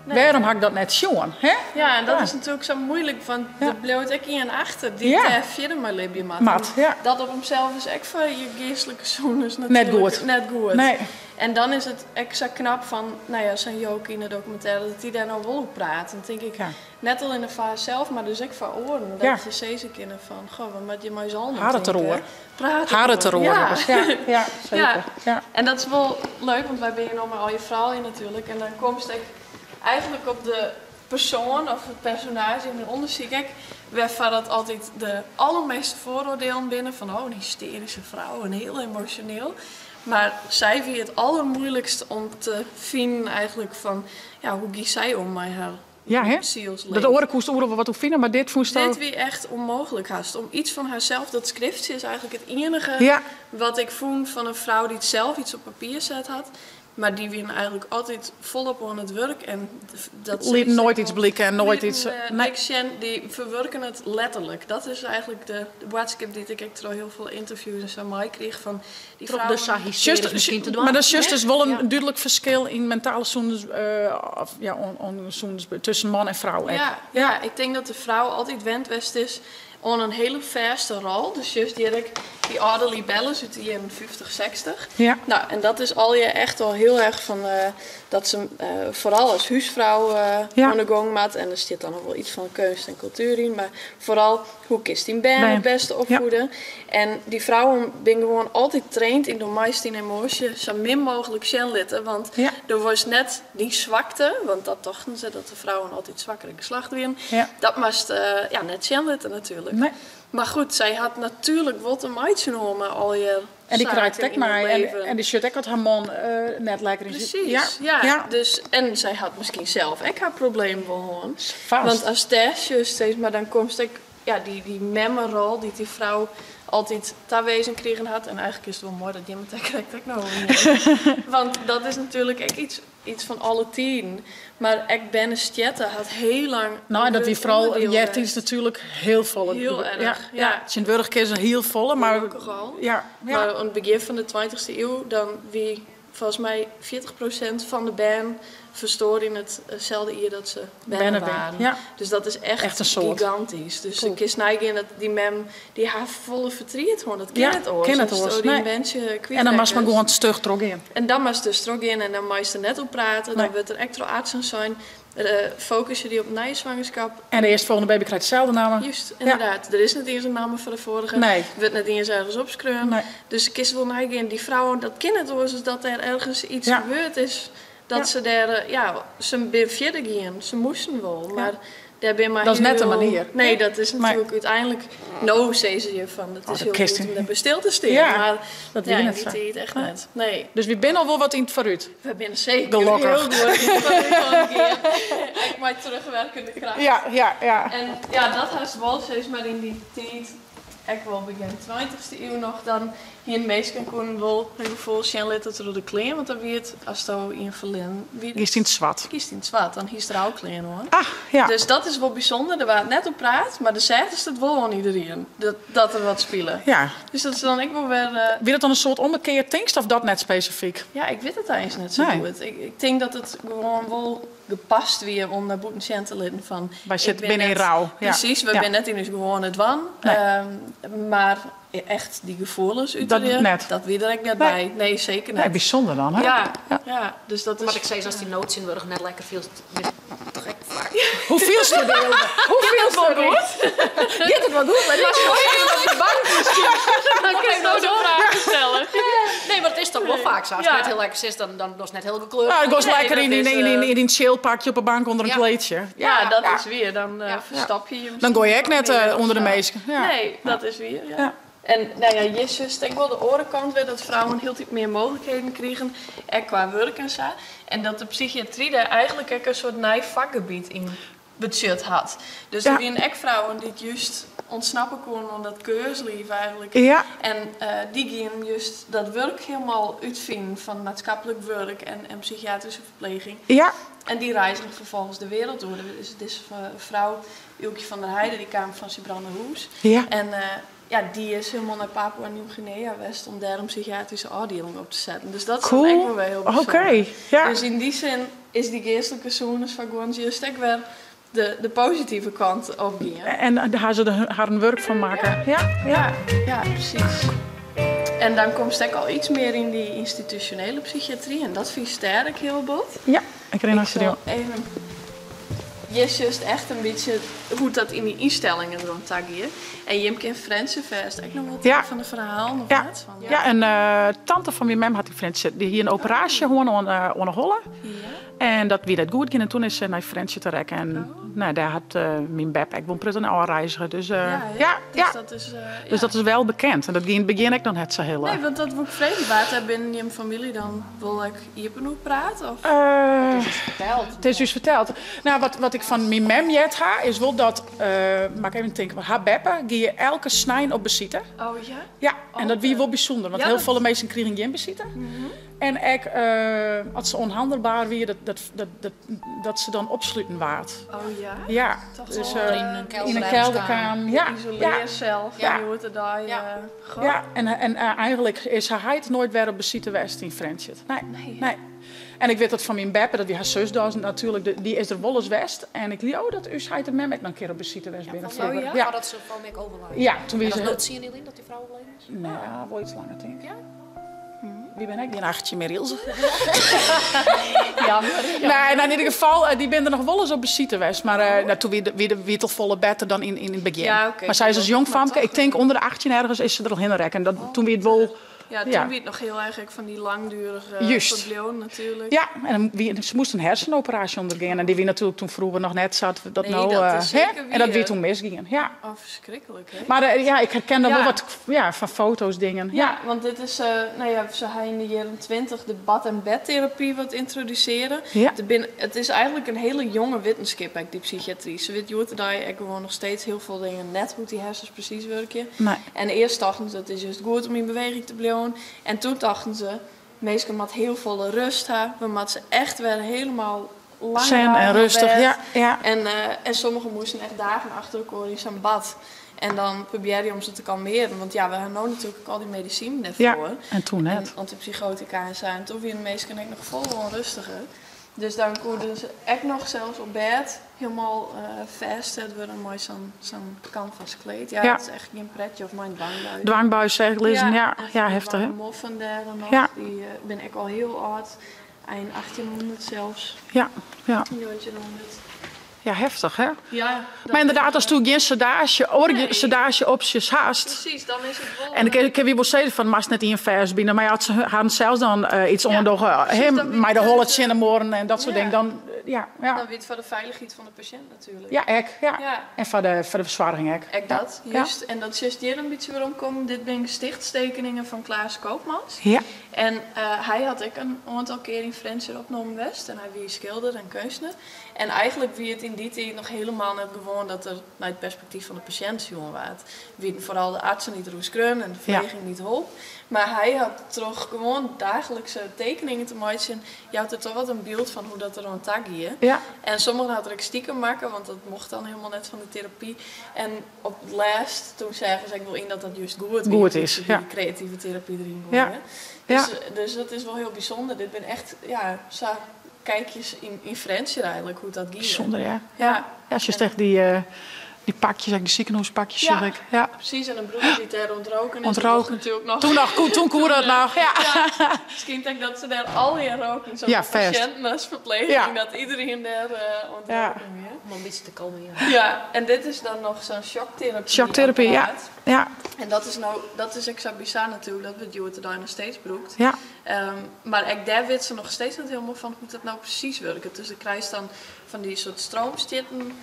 B: Nee.
A: Waarom had ik dat net zien? Hè?
B: Ja, en dat
A: Ja.
B: is natuurlijk zo moeilijk, want
A: Ja.
B: er bleef ik in achter die
A: Ja.
B: daar verder maar libje mat.
A: Mat, ja.
B: Dat op hemzelf is echt voor je geestelijke zones natuurlijk
A: goed.
B: Net goed.
A: Nee.
B: En dan is het extra knap van, nou ja, zo'n Joke in de documentaire, dat hij daar nou wel op praat. En dan denk ik,
A: Ja.
B: net al in de fase zelf, maar dus ook voor oren. Dat
A: Ja.
B: je zeker kennen van, goh, wat moet je maar zal
A: Haar het erover.
B: Praat
A: Haar het erover.
B: Ja.
A: Dus ja, ja, zeker.
B: Ja.
A: Ja.
B: En dat is wel leuk, want wij ben je nog maar al je verhaal in natuurlijk. En dan kom ik eigenlijk op de persoon of het personage in mijn onderzoek. Kijk, waarvan dat altijd de allermeeste vooroordelen binnen van oh, een hysterische vrouw en heel emotioneel. Maar zij vindt het allermoeilijkst om te vinden eigenlijk van ja, hoe gaat zij om met haar
A: Ja, hè?
B: zielsleven.
A: Dat oren koest oren wat ik vinden, maar dit vond
B: Dit wie echt onmogelijk haast. Om iets van haarzelf, dat schriftje is eigenlijk het enige
A: Ja.
B: wat ik vond van een vrouw die het zelf iets op papier zet had. Maar die wien eigenlijk altijd volop aan het werk. En dat
A: liet nooit iets blikken en nooit
B: lieten,
A: iets...
B: nee.
A: nee.
B: Die verwerken het letterlijk. Dat is eigenlijk de boodschap die ik er al heel veel interviews en zo mee kreeg van die
D: Toch
B: vrouwen.
D: dus hysterisch misschien te doen.
A: Maar dat is juist
D: hè?
A: dus wel een
B: Ja.
A: duidelijk verschil in mentale zones, tussen man en vrouw.
B: Ja, ik denk dat de vrouw altijd wendwest is aan een hele verste rol. Dus juist die oude libelles uit de jaren 50, 60.
A: Ja.
B: Nou, en dat is al je echt al heel erg van dat ze vooral als huisvrouw
A: Ja.
B: aan de gang maakt. En er zit dan nog wel iets van kunst en cultuur in. Maar vooral hoe kist die band
A: Nee.
B: het beste opvoeden. En die vrouwen zijn gewoon altijd trained in de meeste emotie zo min mogelijk shenlitten. Want
A: Ja.
B: er was net die zwakte, want dat dachten ze dat de vrouwen altijd zwakkere geslacht werden.
A: Ja.
B: Dat moest net shenlitten natuurlijk.
A: Nee.
B: Maar goed, zij had natuurlijk wat een meidje genomen al je
A: En die
B: zaken
A: krijgt het
B: in
A: maar.
B: het
A: En,
B: leven.
A: en die shirt ook had haar man net lekker in zit.
B: Precies, ja. Dus, en zij had misschien zelf ook haar probleem wel gewoon.
A: Vast.
B: Want als thuisjes steeds, maar dan komt ik, ja, die memmerrol die vrouw altijd te kregen had. En eigenlijk is het wel mooi dat iemand dat krijgt ook nou niet. Want dat is natuurlijk ook iets van alle tien. Maar ik ben een stjetten had heel lang.
A: Nou, dat wie vooral
B: onderdeel
A: Jet
B: geweest.
A: is natuurlijk heel vol.
B: Heel erg,
A: Ja,
B: ja.
A: Sint-Wurg is een heel volle, maar
B: Gelukkig al.
A: ja, ja.
B: Maar aan het begin van de 20e eeuw, dan wie volgens mij 40% van de band verstoord in hetzelfde jaar dat ze bannen
A: Bannen
B: waren.
A: ja.
B: Dus dat is echt
A: een soort.
B: gigantisch. Dus
A: Cool.
B: ik is in dat die mem, die haar volle verdriet gewoon, dat ken
A: Ja,
B: het oors.
A: ken het
B: Dus
A: oors,
B: door die
A: nee.
B: mensen
A: En dan was maar gewoon stug trok in.
B: En dan was de strok in en dan moest er net op praten.
A: Nee.
B: Dan wordt er extra artsen zijn. Focus je die op nijzwangerschap.
A: En de eerstvolgende baby krijgt hetzelfde naam.
B: Juist, inderdaad. Er is niet eens een naam voor de vorige.
A: Nee.
B: Er wordt niet eens ergens opschreven.
A: Nee.
B: Dus ik is wel neigen. Die vrouwen, dat kennen het dus dat er ergens iets
A: Ja.
B: gebeurd is. Dat
A: Ja.
B: ze daar, ze ben verder gaan. Ze moesten wel. Maar daar ben maar
A: Dat is net de
B: heel-
A: manier.
B: Nee, dat is
A: Maar-
B: natuurlijk uiteindelijk... Nou, zei ze je van, het is
A: dat
B: heel
A: kist
B: goed
A: je.
B: om daarbij stil te staan.
A: Ja,
B: maar
A: dat
B: ja,
A: wil je
B: in
A: net
B: die
A: zo.
B: tijd echt
A: Nee.
B: net. Nee.
A: Dus we binnen al wel wat in het vooruit.
B: We zijn zeker
A: Gelukkig.
B: heel goed. Ik maak terugwerkende kracht.
A: Ja.
B: En ja, dat was wel steeds maar in die tijd echt wel begin 20e eeuw nog, dan hier in meesten konden wel heel veel litten de kleren, want dan weer het, als het in Verlin...
A: Is in het zwart.
B: Kiest in het zwart, dan hiest er ook kleren hoor.
A: Ah, ja.
B: Dus dat is wel bijzonder, er waar het net op praat, maar de zegt is het wel aan iedereen, dat er wat spelen.
A: Ja.
B: Dus dat is dan ik wel weer...
A: Wil het dan een soort omgekeerd tekst of dat net specifiek?
B: Ja, ik weet het eigenlijk net zo
A: Nee.
B: goed. Ik denk dat het gewoon wel gepast weer om naar boeten te litten van...
A: Wij zitten
B: ik ben
A: binnen in
B: net-
A: rouw. Ja.
B: Precies, we
A: Ja.
B: zijn net in dus gewoon het wan.
A: Nee.
B: Maar echt die gevoelens uit
A: Dat
B: erin,
A: net.
B: dat wie er ik net
A: Nee.
B: bij. Nee, zeker
A: Nee,
B: niet.
A: bijzonder dan, hè?
B: Ja,
A: Ja.
B: ja, dus dat
D: Wat
B: is...
D: ik zei, als die nood in wordt net lekker veel... Toch echt vaak.
A: Hoeveel studeerde? Hoeveel studeerde?
D: Dit het wel goed, maar dat is gewoon
B: Even op de bank misschien. Dan kan ik nou zo'n vraag stellen.
D: Nee, maar het is toch wel vaak zo. Als
B: Ja.
D: het net heel lekker is, dan is het net heel gekleurd.
A: Nou, ik was
B: Nee,
A: lekker
B: dat
A: in
B: is,
A: een chillpakje op een bank onder een
D: Ja.
A: kleedje.
B: Ja, dat is weer. Dan verstap je je
A: Dan gooi je
B: misschien
A: echt net
B: wat meer of
A: onder de
B: zo.
A: meesten. Ja.
B: Nee, dat is weer. Ja.
A: Ja.
B: En nou ja, Jezus, denk wel de orenkant weer dat vrouwen heel veel meer mogelijkheden kregen, ook qua werk en zo. En dat de psychiatrie daar eigenlijk ook een soort nieuw vakgebied in budget had. Dus
A: Ja.
B: er zijn ook vrouwen die het juist ontsnappen konden aan dat keurslief eigenlijk.
A: Ja.
B: En die gingen juist dat werk helemaal uitvinden van maatschappelijk werk en psychiatrische verpleging.
A: Ja.
B: En die reizen vervolgens de wereld door. Dus het is een vrouw, Ilkje van der Heijden, die kwam van Sibrandenhoes.
A: Ja.
B: En ja, die is helemaal naar Papua Nieuw-Guinea west om daar een psychiatrische afdeling op te zetten. Dus dat is dan echt
A: Cool.
B: wel weer heel
A: Oké.
B: bijzonder.
A: Ja.
B: Dus in die zin is die geestelijke zones van gewoon juist ook weer de positieve kant opgaan.
A: En daar gaan ze haar een werk van maken. Ja.
B: Ja, precies. En dan komt ze ook al iets meer in die institutionele psychiatrie. En dat vind ik sterk heel bot.
A: Ja. Ik herinner
B: Ik
A: ze
B: zal even... Yes, juist echt een beetje hoe dat in die instellingen rond tagiert. En Jimke en Franse Vest, ik nog wat
A: Ja.
B: van het verhaal nog
A: Ja.
B: net van.
A: Ja, een tante van mijn mem had die Fransje, die hier een operatie gewoon aan hollen.
B: Ja.
A: En dat wie dat goed ging en toen is ze naar Fransje te rekken. En nou, daar had mijn beb ik woon prettig al reiziger. Dus ja.
B: Dus dat is,
A: Dus dat is wel bekend. En dat ging in het begin ik nog net zo heel
B: Nee, want dat wordt vredebaat. Daar binnen je familie dan wil ik Jipenoe praten? Of?
A: Het is dus verteld. Nou, wat ik van mijn mem jet ga, is wel dat, maak even denken, haar beppe die je elke snijn op bezitten.
B: Oh ja?
A: Ja, en dat wie wel bijzonder, want
B: Ja,
A: heel
B: dat-
A: veel mensen kregen geen bezitten. En ik, als ze onhandelbaar weer, dat ze dan opsluiten waard.
B: Oh ja?
A: Ja,
B: Toch
A: dus
B: wel
A: in een kelderkamer. Ja,
B: Isoleer zelf.
A: Ja.
B: Ja. Je hoort er daar.
D: Ja.
A: ja, en eigenlijk is haar heid nooit weer op bezitten west in Friendship. Nee. En ik weet dat van mijn beppe, dat die haar zus natuurlijk, die is er wel eens west. En ik liep, dat u zei het met mij nog een keer op bezitten west binnen
D: Oh
A: vroeger.
D: ja? Maar dat ze van mij overlijden.
A: Ja, toen
D: En
A: wie
D: dat
A: ze...
D: nooit zien jullie dat die vrouw overleden is?
A: Nee, wel iets langer denk ik.
D: Ja?
A: Wie ben ik? Die een achtje meer Ilse.
B: Ja.
A: Nee, nou, in ieder geval, die ben er nog wel eens op bezitten geweest. Maar nou, toen weer toch volle beter dan in het begin.
B: Ja, oké.
A: Maar zij is als jong
B: Maar
A: famke,
B: toch.
A: ik denk onder de 18 ergens is ze er al heen rekken. En dat, toen weer het wel...
B: Ja, toen
A: Ja.
B: werd het nog heel eigenlijk van die langdurige
A: Juist.
B: verblion natuurlijk.
A: Ja, en ze moest een hersenoperatie ondergaan. En die wie natuurlijk toen vroeger nog net zat. Dat
B: Nee,
A: nou,
B: dat is zeker
A: hè?
B: wie,
A: En dat wie
B: hè?
A: toen misging. Ja.
B: Oh, verschrikkelijk, hè?
A: Maar ja, ik herken daar
B: Ja.
A: wel wat van foto's, dingen.
B: Ja, want dit is, nou ja, ze gaan in de jaren 20 de bad- en bedtherapie wat introduceren.
A: Ja.
B: Het is eigenlijk een hele jonge wetenschap, die psychiatrie. Ze weet joh, daar ik gewoon nog steeds heel veel dingen net hoe die hersens precies werken.
A: Nee.
B: En eerst dachten ze, het is juist goed om in beweging te blijven. En toen dachten ze, mensen moeten heel veel rust hebben. We moeten ze echt weer helemaal lang
A: Zen en
B: houden op
A: rustig,
B: bed.
A: ja.
B: En sommigen moesten echt dagen achter elkaar in zo'n bad. En dan probeer je om ze te kalmeren. Want ja, we hebben nu natuurlijk al die medicijnen daarvoor.
A: Ja, en toen net.
B: En antipsychotica en zo. En toen weer de meesten ook nog vol onrustiger. Dus dan konden ze echt nog zelfs op bed helemaal vastzetten worden met zo'n canvas kleed. Ja,
A: Ja.
B: het is echt geen pretje of mijn dwangbuis.
A: Dwangbuis, zeg, lezen. Ja,
B: echt
A: ja,
B: die
A: heftig, hè?
B: Van Moffen daar nog.
A: Ja.
B: Die ben ik al heel oud. Eind 1800 zelfs.
A: Ja.
B: 1900.
A: Ja, heftig, hè?
B: Ja.
A: Maar inderdaad, als toen geen sedage op je haast.
B: Precies, dan is het wel...
A: En ik heb weer wel zeggen van, mast net in vers binnen. Maar ja, ze hadden zelfs dan iets onderdoor,
B: precies, dan
A: met de
B: weer
A: holletje in de morgen en dat soort
B: Ja.
A: dingen. Dan, ja.
B: Dan weer voor de veiligheid van de patiënt natuurlijk.
A: Ja, ek. Ja.
B: Ja.
A: En voor de verzwaring ek.
B: Ek dat, juist. En dat is hier een beetje waarom komen. Dit ben stichtstekeningen van Klaas Koopmans.
A: Ja.
B: En hij had ik een aantal keer in Friendship opgenomen West. En hij wie schilder en kunstenaar. En eigenlijk wie het in die tijd nog helemaal net gewoon dat er naar het perspectief van de patiënt jongen waard. Wie vooral de artsen niet roeskreun en de verpleging niet hulp. Maar hij had toch gewoon dagelijkse tekeningen te maken. Je had er toch wat een beeld van hoe dat er aan tag hier.
A: Ja.
B: En sommigen hadden ik stiekem maken, want dat mocht dan helemaal net van de therapie. En op het laatst, toen zeggen ze, ik wil in dat dat juist goed
A: is.
B: Die
A: Ja.
B: creatieve therapie erin
A: Ja.
B: gooien. Dus dat is wel heel bijzonder. Dit ben echt, zo kijkjes in Friendship eigenlijk, hoe dat gaat.
A: Bijzonder, ja.
B: Ja.
A: Ja, je zegt die pakjes, die ziekenhuispakjes,
B: Ja.
A: zeg ik. Ja.
B: Precies, en een broer die daar ontroken is.
A: Ontroken.
B: Dat was natuurlijk nog.
A: Toen koerde het nog. Ja.
B: Misschien denk ik dat ze daar al in roken. Zo'n
A: Ja, vast.
B: patiënten als verpleging,
A: Ja.
B: dat iedereen daar ontroken
A: Ja.
B: weer.
D: Om een beetje te kalmeren.
B: Ja, en dit is dan nog zo'n shocktherapie.
A: Shocktherapie, ja.
B: apparaat.
A: Ja.
B: En dat is extra bizar natuurlijk, dat we Duwt daar nog steeds broekt.
A: Ja.
B: Maar ik daar weet ze nog steeds niet helemaal van hoe dat nou precies werkt. Dus ik krijg dan van die soort stroomstitten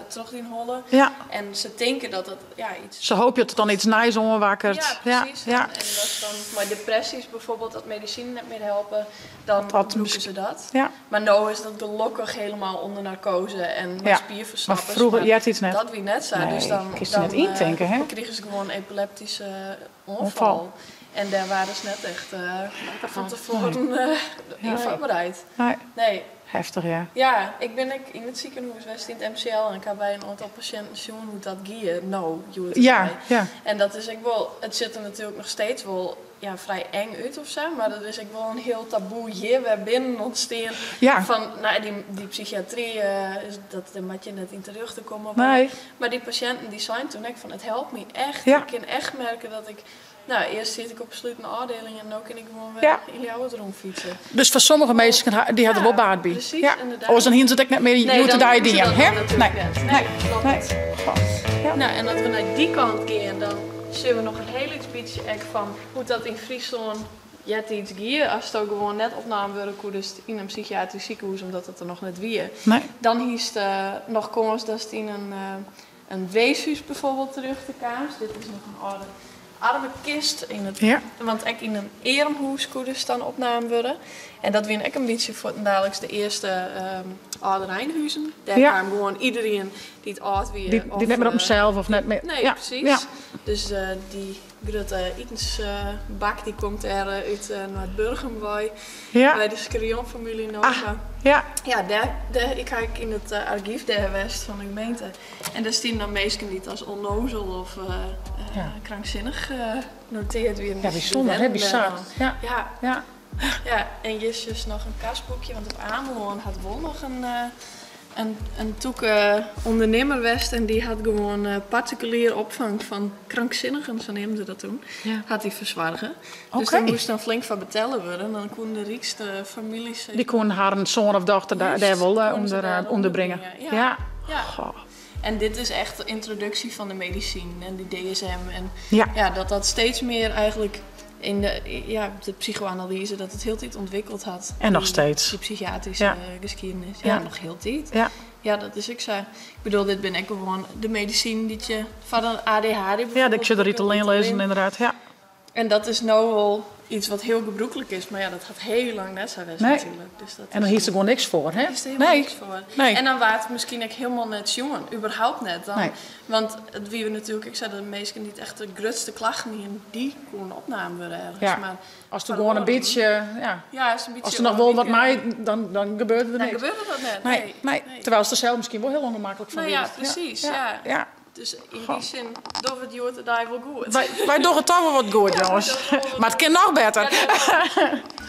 B: terug in hollen.
A: Ja.
B: En ze denken dat dat iets...
A: Ze hoop je dat het dan iets nijs onwakkert.
B: Ja, precies.
A: Ja.
B: En dat is dan maar depressies bijvoorbeeld, dat medicine net meer helpen, dan broeken ze dat.
A: Ja.
B: Maar nu is dat gelukkig helemaal onder narcose en met
A: Ja.
B: spierverslappers.
A: Maar vroeger, jij had iets net.
B: Dat wie net zo.
A: Nee,
B: Dus dan
A: kun je net indenken, hè?
B: kregen ze gewoon epileptische
A: Onval.
B: onval. En daar waren ze net echt van tevoren in voorbereid.
A: Nee.
B: Nee.
A: Heftig, ja.
B: Ja, ik ben in het ziekenhuis West in het MCL en ik heb bij een aantal patiënten zien hoe dat gaat. Nou, hoe het
A: Ja,
B: gaat.
A: ja.
B: En dat is ik wel, het zit er natuurlijk nog steeds wel vrij eng uit of zo, maar dat is ik wel een heel taboe hier weer binnen ontstaan.
A: Ja.
B: Van, die psychiatrie, daar moet je net in terug te komen.
A: Nee.
B: Maar die patiënten die zijn toen echt van, het helpt me echt.
A: Ja.
B: Ik kan echt merken dat ik, eerst zit ik op besluitende afdeling en nu kan ik gewoon weer in die auto rondfietsen.
A: Dus voor sommige mensen die hadden wel baat bij.
B: Precies,
A: ja.
B: inderdaad.
A: Of dan hielden ze het ook net meer
B: Nee,
A: je te
B: dan
A: die
B: doen ze
A: dingen,
B: dat
A: hè?
B: natuurlijk
A: Nee.
B: net.
A: Nee.
B: klopt.
A: Nee. Ja.
B: Nou, en dat we naar die kant gaan, dan zien we nog een heel beetje van hoe dat in Friesland iets gier. Als het ook gewoon net opname worden kon, dus in een psychiatrisch ziekenhuis, omdat het er nog net wie.
A: Nee.
B: Dan hiest nog komst dat het in een weeshuis bijvoorbeeld terug te kamers. Dit is nog een oude arme kist in het, want ik in een eremhuis kon dus dan opname worden. En dat win ik een beetje voor dadelijk de eerste oude Rijnhuizen. Daar kwam gewoon iedereen die het oud weer.
A: Die net meer op zichzelf of net meer.
B: Nee, precies.
A: Ja.
B: Dus die grote etensbak die komt er uit Noord-Burgenboy.
A: Ja.
B: Bij de Scarion-familie Nova.
A: Ja.
B: Ja, ik ga in het archief der West van de gemeente. En daar staan dan mensen die het als onnozel of krankzinnig noteerd weer.
A: Ja, bijzonder, hè? Bizar. Ja.
B: Ja.
A: Ja.
B: Ja, en Justus nog een kasboekje, want op Ameland had wel nog een toeke ondernemer West en die had gewoon particulier opvang van krankzinnigen, zo neemden ze dat toen, had hij verzwargen. Dus daar moest dan flink van betalen worden. Dan konden de rijkste families...
A: Die kon haar een zoon of dochter daar wel onderbrengen. Ja.
B: Goh. En dit is echt de introductie van de medicine en die DSM. En dat steeds meer eigenlijk in de psychoanalyse, dat het heel tijd ontwikkeld had.
A: En nog steeds.
B: Die psychiatrische geschiedenis. Ja, nog heel tijd. Ja. Ja, dat is ik zo. Ik bedoel, dit ben ik gewoon de medicine die je van een ADHD.
A: Ja, dat je er niet alleen lezen inderdaad. Ja.
B: En dat is nou wel iets wat heel gebroekelijk is, maar dat gaat heel lang net zo natuurlijk. Dus dat
A: en dan hield er gewoon niks voor, hè?
B: Is er helemaal niks voor.
A: Nee.
B: En dan waard het misschien ook helemaal net jongen, überhaupt net. Dan, want het wie we natuurlijk, ik zei dat de meesten niet echt de grootste klachten die konden opname worden ergens.
A: Ja.
B: Maar
A: als er gewoon een beetje, als er nog wel wat mij, dan gebeurt er niks.
B: Dan gebeurt dat net.
A: Nee. Terwijl het er zelf misschien wel heel ongemakkelijk van
B: ja, precies. Ja. Dus in die zin, door het joort het daar wel goed.
A: Wij doen het toch wel wat goed, jongens. Maar het kan nog beter.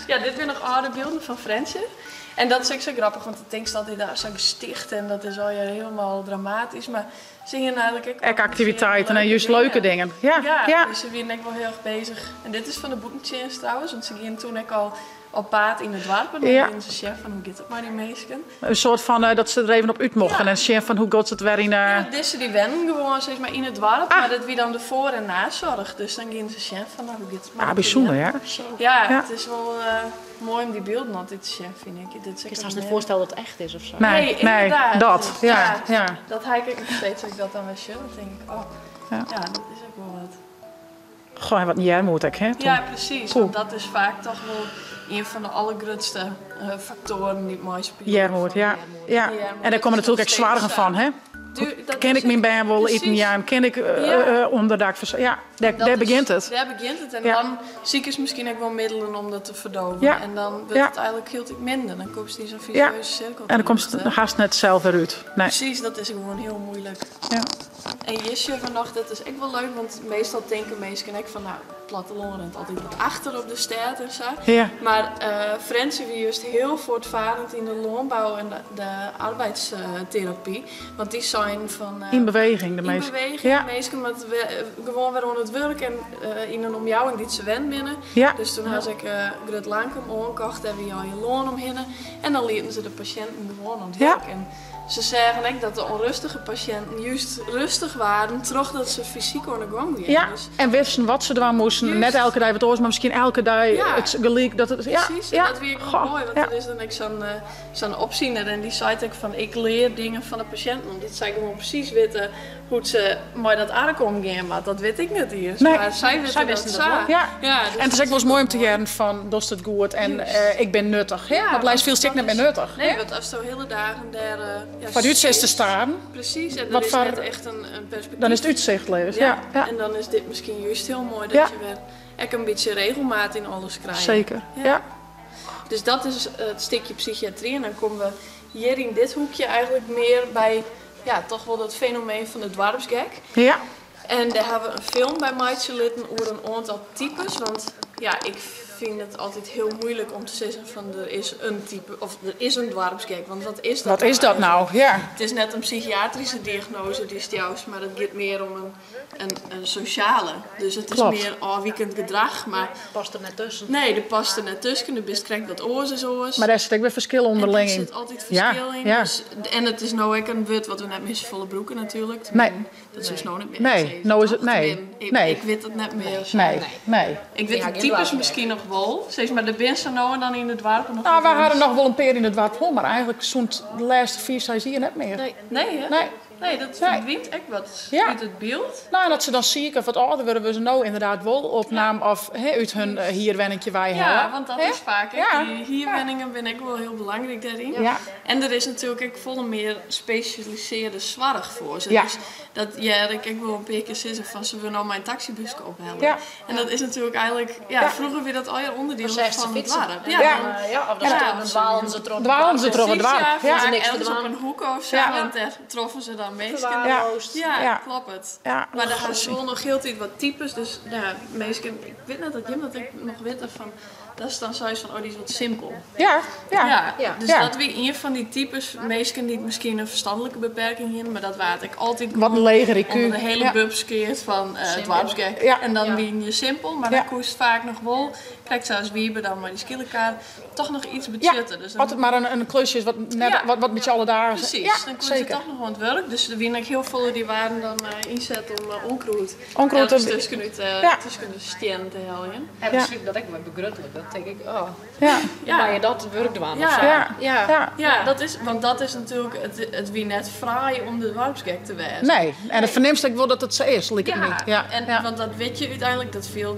B: Ja, dit zijn nog oude beelden van Friendship. En dat is ook zo grappig, want ik denk dat hij daar zo gesticht en dat is al helemaal dramatisch. Maar ze gingen eigenlijk ook
A: activiteiten en juist leuke dingen. Ja.
B: Dus ze waren ook wel heel erg bezig. En dit is van de Boetenchins trouwens, want ze gingen toen ook al op paard in het dorp. En dan
A: Ja.
B: zijn ze chef van hoe gaat het maar die meisken.
A: Een soort van dat ze er even op uit mochten.
B: Ja.
A: En zien van hoe gaat het weer in...
B: Ja, dus die wennen gewoon zeg maar in het dorp, maar dat wie dan de voor- en nazorg. Dus dan gaan ze chef van nou, hoe gaat het maar.
A: bijzonder, hè?
B: Ja,
A: Ja.
B: het is wel mooi om die beelden altijd te chef, vind ik. Dit is
E: Ik
B: echt
E: kan me
B: een-
E: niet voorstellen dat het echt is of zo.
A: Nee,
B: inderdaad.
A: dat. Ja,
B: Ja.
A: ja.
B: Dat heb ik nog steeds, als ik dat dan weer show, dan denk ik, oh,
A: Ja.
B: ja, dat is ook wel wat.
A: Goh, wat een jaar moet ik, hè?
B: Ja, precies.
A: Cool.
B: Want dat is vaak toch wel een van de allergrootste factoren die het mooi spelen.
A: Jaarmoed, ja. Ja. En daar komen natuurlijk ook zwaarder van, hè? Ken ik mijn baan wel eten, ja, en ken ik onderdak. Ja, daar begint het.
B: Daar begint het. En
A: Ja.
B: dan zie ik misschien ook wel middelen om dat te verdoven.
A: Ja.
B: En dan wordt
A: Ja.
B: het eigenlijk heel te minder. Dan komt die zo'n
A: Ja.
B: vicieuze cirkel.
A: En dan komt
B: terecht,
A: het
B: hè.
A: haast net zelf eruit. Nee.
B: Precies, dat is gewoon heel moeilijk.
A: Ja.
B: En Jisje vannacht, dat is echt wel leuk, want meestal denken mensen ook van, nou, platteland rent altijd wat achter op de stad en zo.
A: Ja.
B: Maar Francie was juist heel voortvarend in de loonbouw en de arbeidstherapie. Want die zijn van...
A: In beweging, de
B: in
A: meeste.
B: beweging,
A: Ja.
B: de meesten met gewoon weer aan het werk en in een omjouwing die ze wen binnen.
A: Ja.
B: Dus toen had ik Grut Lankum aangekocht en we al je loon omheen. En dan lieten ze de patiënten gewoon aan het
A: Ja.
B: werk. En ze zeggen ook dat de onrustige patiënten juist rustig waren, terug dat ze fysiek aan de gang gingen.
A: Ja,
B: Dus
A: en wisten wat ze doen moesten.
B: Juist.
A: Net elke dag wat oors, maar misschien elke dag
B: Ja.
A: het gelijk. Dat het, ja,
B: precies,
A: ja.
B: en dat vind ik wel
A: Goh,
B: mooi, want
A: ja.
B: er is dan ook zo'n opziener en die zei ook van ik leer dingen van de patiënten. Want dit zij gewoon precies weten hoe ze maar dat aankomen gaan, maar dat weet ik niet eerst.
A: Nee.
B: Maar zij weten
E: Zij
B: dat
E: wisten dat
B: zo.
E: wel.
A: Ja.
B: Ja, dus
A: En het is ook wel eens mooi om te leren van, doet het goed en ik ben nuttig. Ja, want lijst veel stik net meer nuttig.
B: Nee,
A: hè?
B: want als zo hele dagen daar...
A: Van u is te staan,
B: Precies, en
A: Wat
B: dat is
A: voor-
B: net echt een perspectief.
A: dan is het uitzicht lezen.
B: Ja.
A: Ja, ja.
B: En dan is dit misschien juist heel mooi dat
A: Ja.
B: je weer echt een beetje regelmaat in alles krijgt.
A: Zeker.
B: Ja.
A: Ja.
B: Dus dat is het stukje psychiatrie. En dan komen we hier in dit hoekje eigenlijk meer bij ja, toch wel dat fenomeen van de dwarpsgek.
A: Ja.
B: En daar hebben we een film bij Maatje litten over een aantal types. Want ja, ik vind het altijd heel moeilijk om te zeggen van er is een type of er is een dwarpsgek. Want wat is dat?
A: Wat is dat nou? Ja.
B: Het is net een psychiatrische diagnose, die is juist, maar het gaat meer om een sociale. Dus het is
A: Klopt.
B: meer weekend gedrag, maar
E: Past er net tussen.
B: nee, er past er net tussen. Er best krijgt wat oors en oors.
A: Maar daar zit ook weer verschil onderling
B: Er
A: in.
B: zit altijd verschil in.
A: Ja.
B: Dus, en het is nou ook een word wat we net missen volle broeken natuurlijk.
A: Nee.
B: Dat is dus nou niet meer.
A: Nee,
B: gezegd,
A: nou is
B: toch?
A: het- nee.
B: Ik,
A: Nee.
B: ik weet het net meer.
A: Nee, nee.
B: Ik weet
E: Ja,
B: de
E: geen
B: types
E: dwarpsgek.
B: misschien nog wel. Zeg maar, de best nou en dan in het dwarpen nog
A: Nou, we
B: wel eens.
A: hadden nog wel een peer in het water, maar eigenlijk zo'n de laatste 4 zie je net meer.
B: Nee, hè?
A: Nee.
B: Nee, dat
A: Nee.
B: verdwijnt echt wat
A: Ja.
B: uit het beeld.
A: Nou, en dat ze dan ziek of wat ouder worden, we ze nou inderdaad wel opname of uit hun hierwennetje wij
B: Ja,
A: hebben.
B: want dat
A: Hè?
B: is vaak. hè.
A: Ja.
B: Die hierwenningen ben ik wel heel belangrijk daarin.
A: Ja.
B: En er is natuurlijk ook veel meer specialiseerde zorg voor ze.
A: Ja.
B: Dus dat ik wil een paar keer zeggen van ze willen nou mijn taxibus ophellen.
A: Ja.
B: En dat is natuurlijk eigenlijk, ja, vroeger weer dat al je onderdeel
E: Dan zegt ze
B: van het
E: fietsen.
B: dorp.
E: Ja,
A: Ja.
E: of dan
B: Ja.
E: dwalen ze terug.
A: Dwalen ze terug.
B: Precies,
A: het
B: ja,
A: waar. Ja.
B: vaak
E: niks
B: ergens op
E: gedaan.
B: een hoek of zo,
A: Ja.
B: en daar troffen ze dan mensen.
E: Verwaarloosd.
B: Ja,
A: Ja.
B: klopt het.
A: Ja.
B: Maar daar gaan ze wel nog heel tijd wat types, dus ja, mensen, ik weet net dat Jim dat ik nog weet van, dat is dan zoiets van, oh die is wat simpel.
A: Ja, ja.
E: Ja.
B: Dus
A: Ja.
B: dat weer een van die types, mensen die misschien een verstandelijke beperking hebben, maar dat waard ik altijd
A: Wat een leger IQ.
B: onder de hele
A: Ja.
B: bubs keert van het dwarpsgek.
A: Ja.
B: En dan
E: Ja.
B: wien je simpel, maar
A: Ja.
B: dan koest vaak nog wel, kijk zoals Wiebe dan maar die skillekaart, toch nog iets budgetten. Dus dan-
A: Altijd maar een klusje is wat, net,
B: Ja.
A: wat met je alle dagen.
B: Precies,
A: Ja,
B: dan kon je
A: zeker.
B: toch nog aan het werk. Dus er waren ook heel veel die waren dan inzet om onkruid.
A: Onkruid
B: ergens
A: te-
B: tussen
A: Ja.
B: de stien te helpen.
E: En misschien dat ik wel begruttelijk. Dan denk ik, oh,
A: Ja.
E: maar je dat werk doen of
B: Ja.
E: zo.
A: Ja.
E: Ja.
A: Ja.
B: Ja, dat is, want dat is natuurlijk het wie net fraai om de dwarpsgek te wijzen.
A: Nee, en het verneemst ik wel dat het zo is, lijkt het niet. Ja.
B: En,
A: Ja.
B: want dat weet je uiteindelijk, dat veel,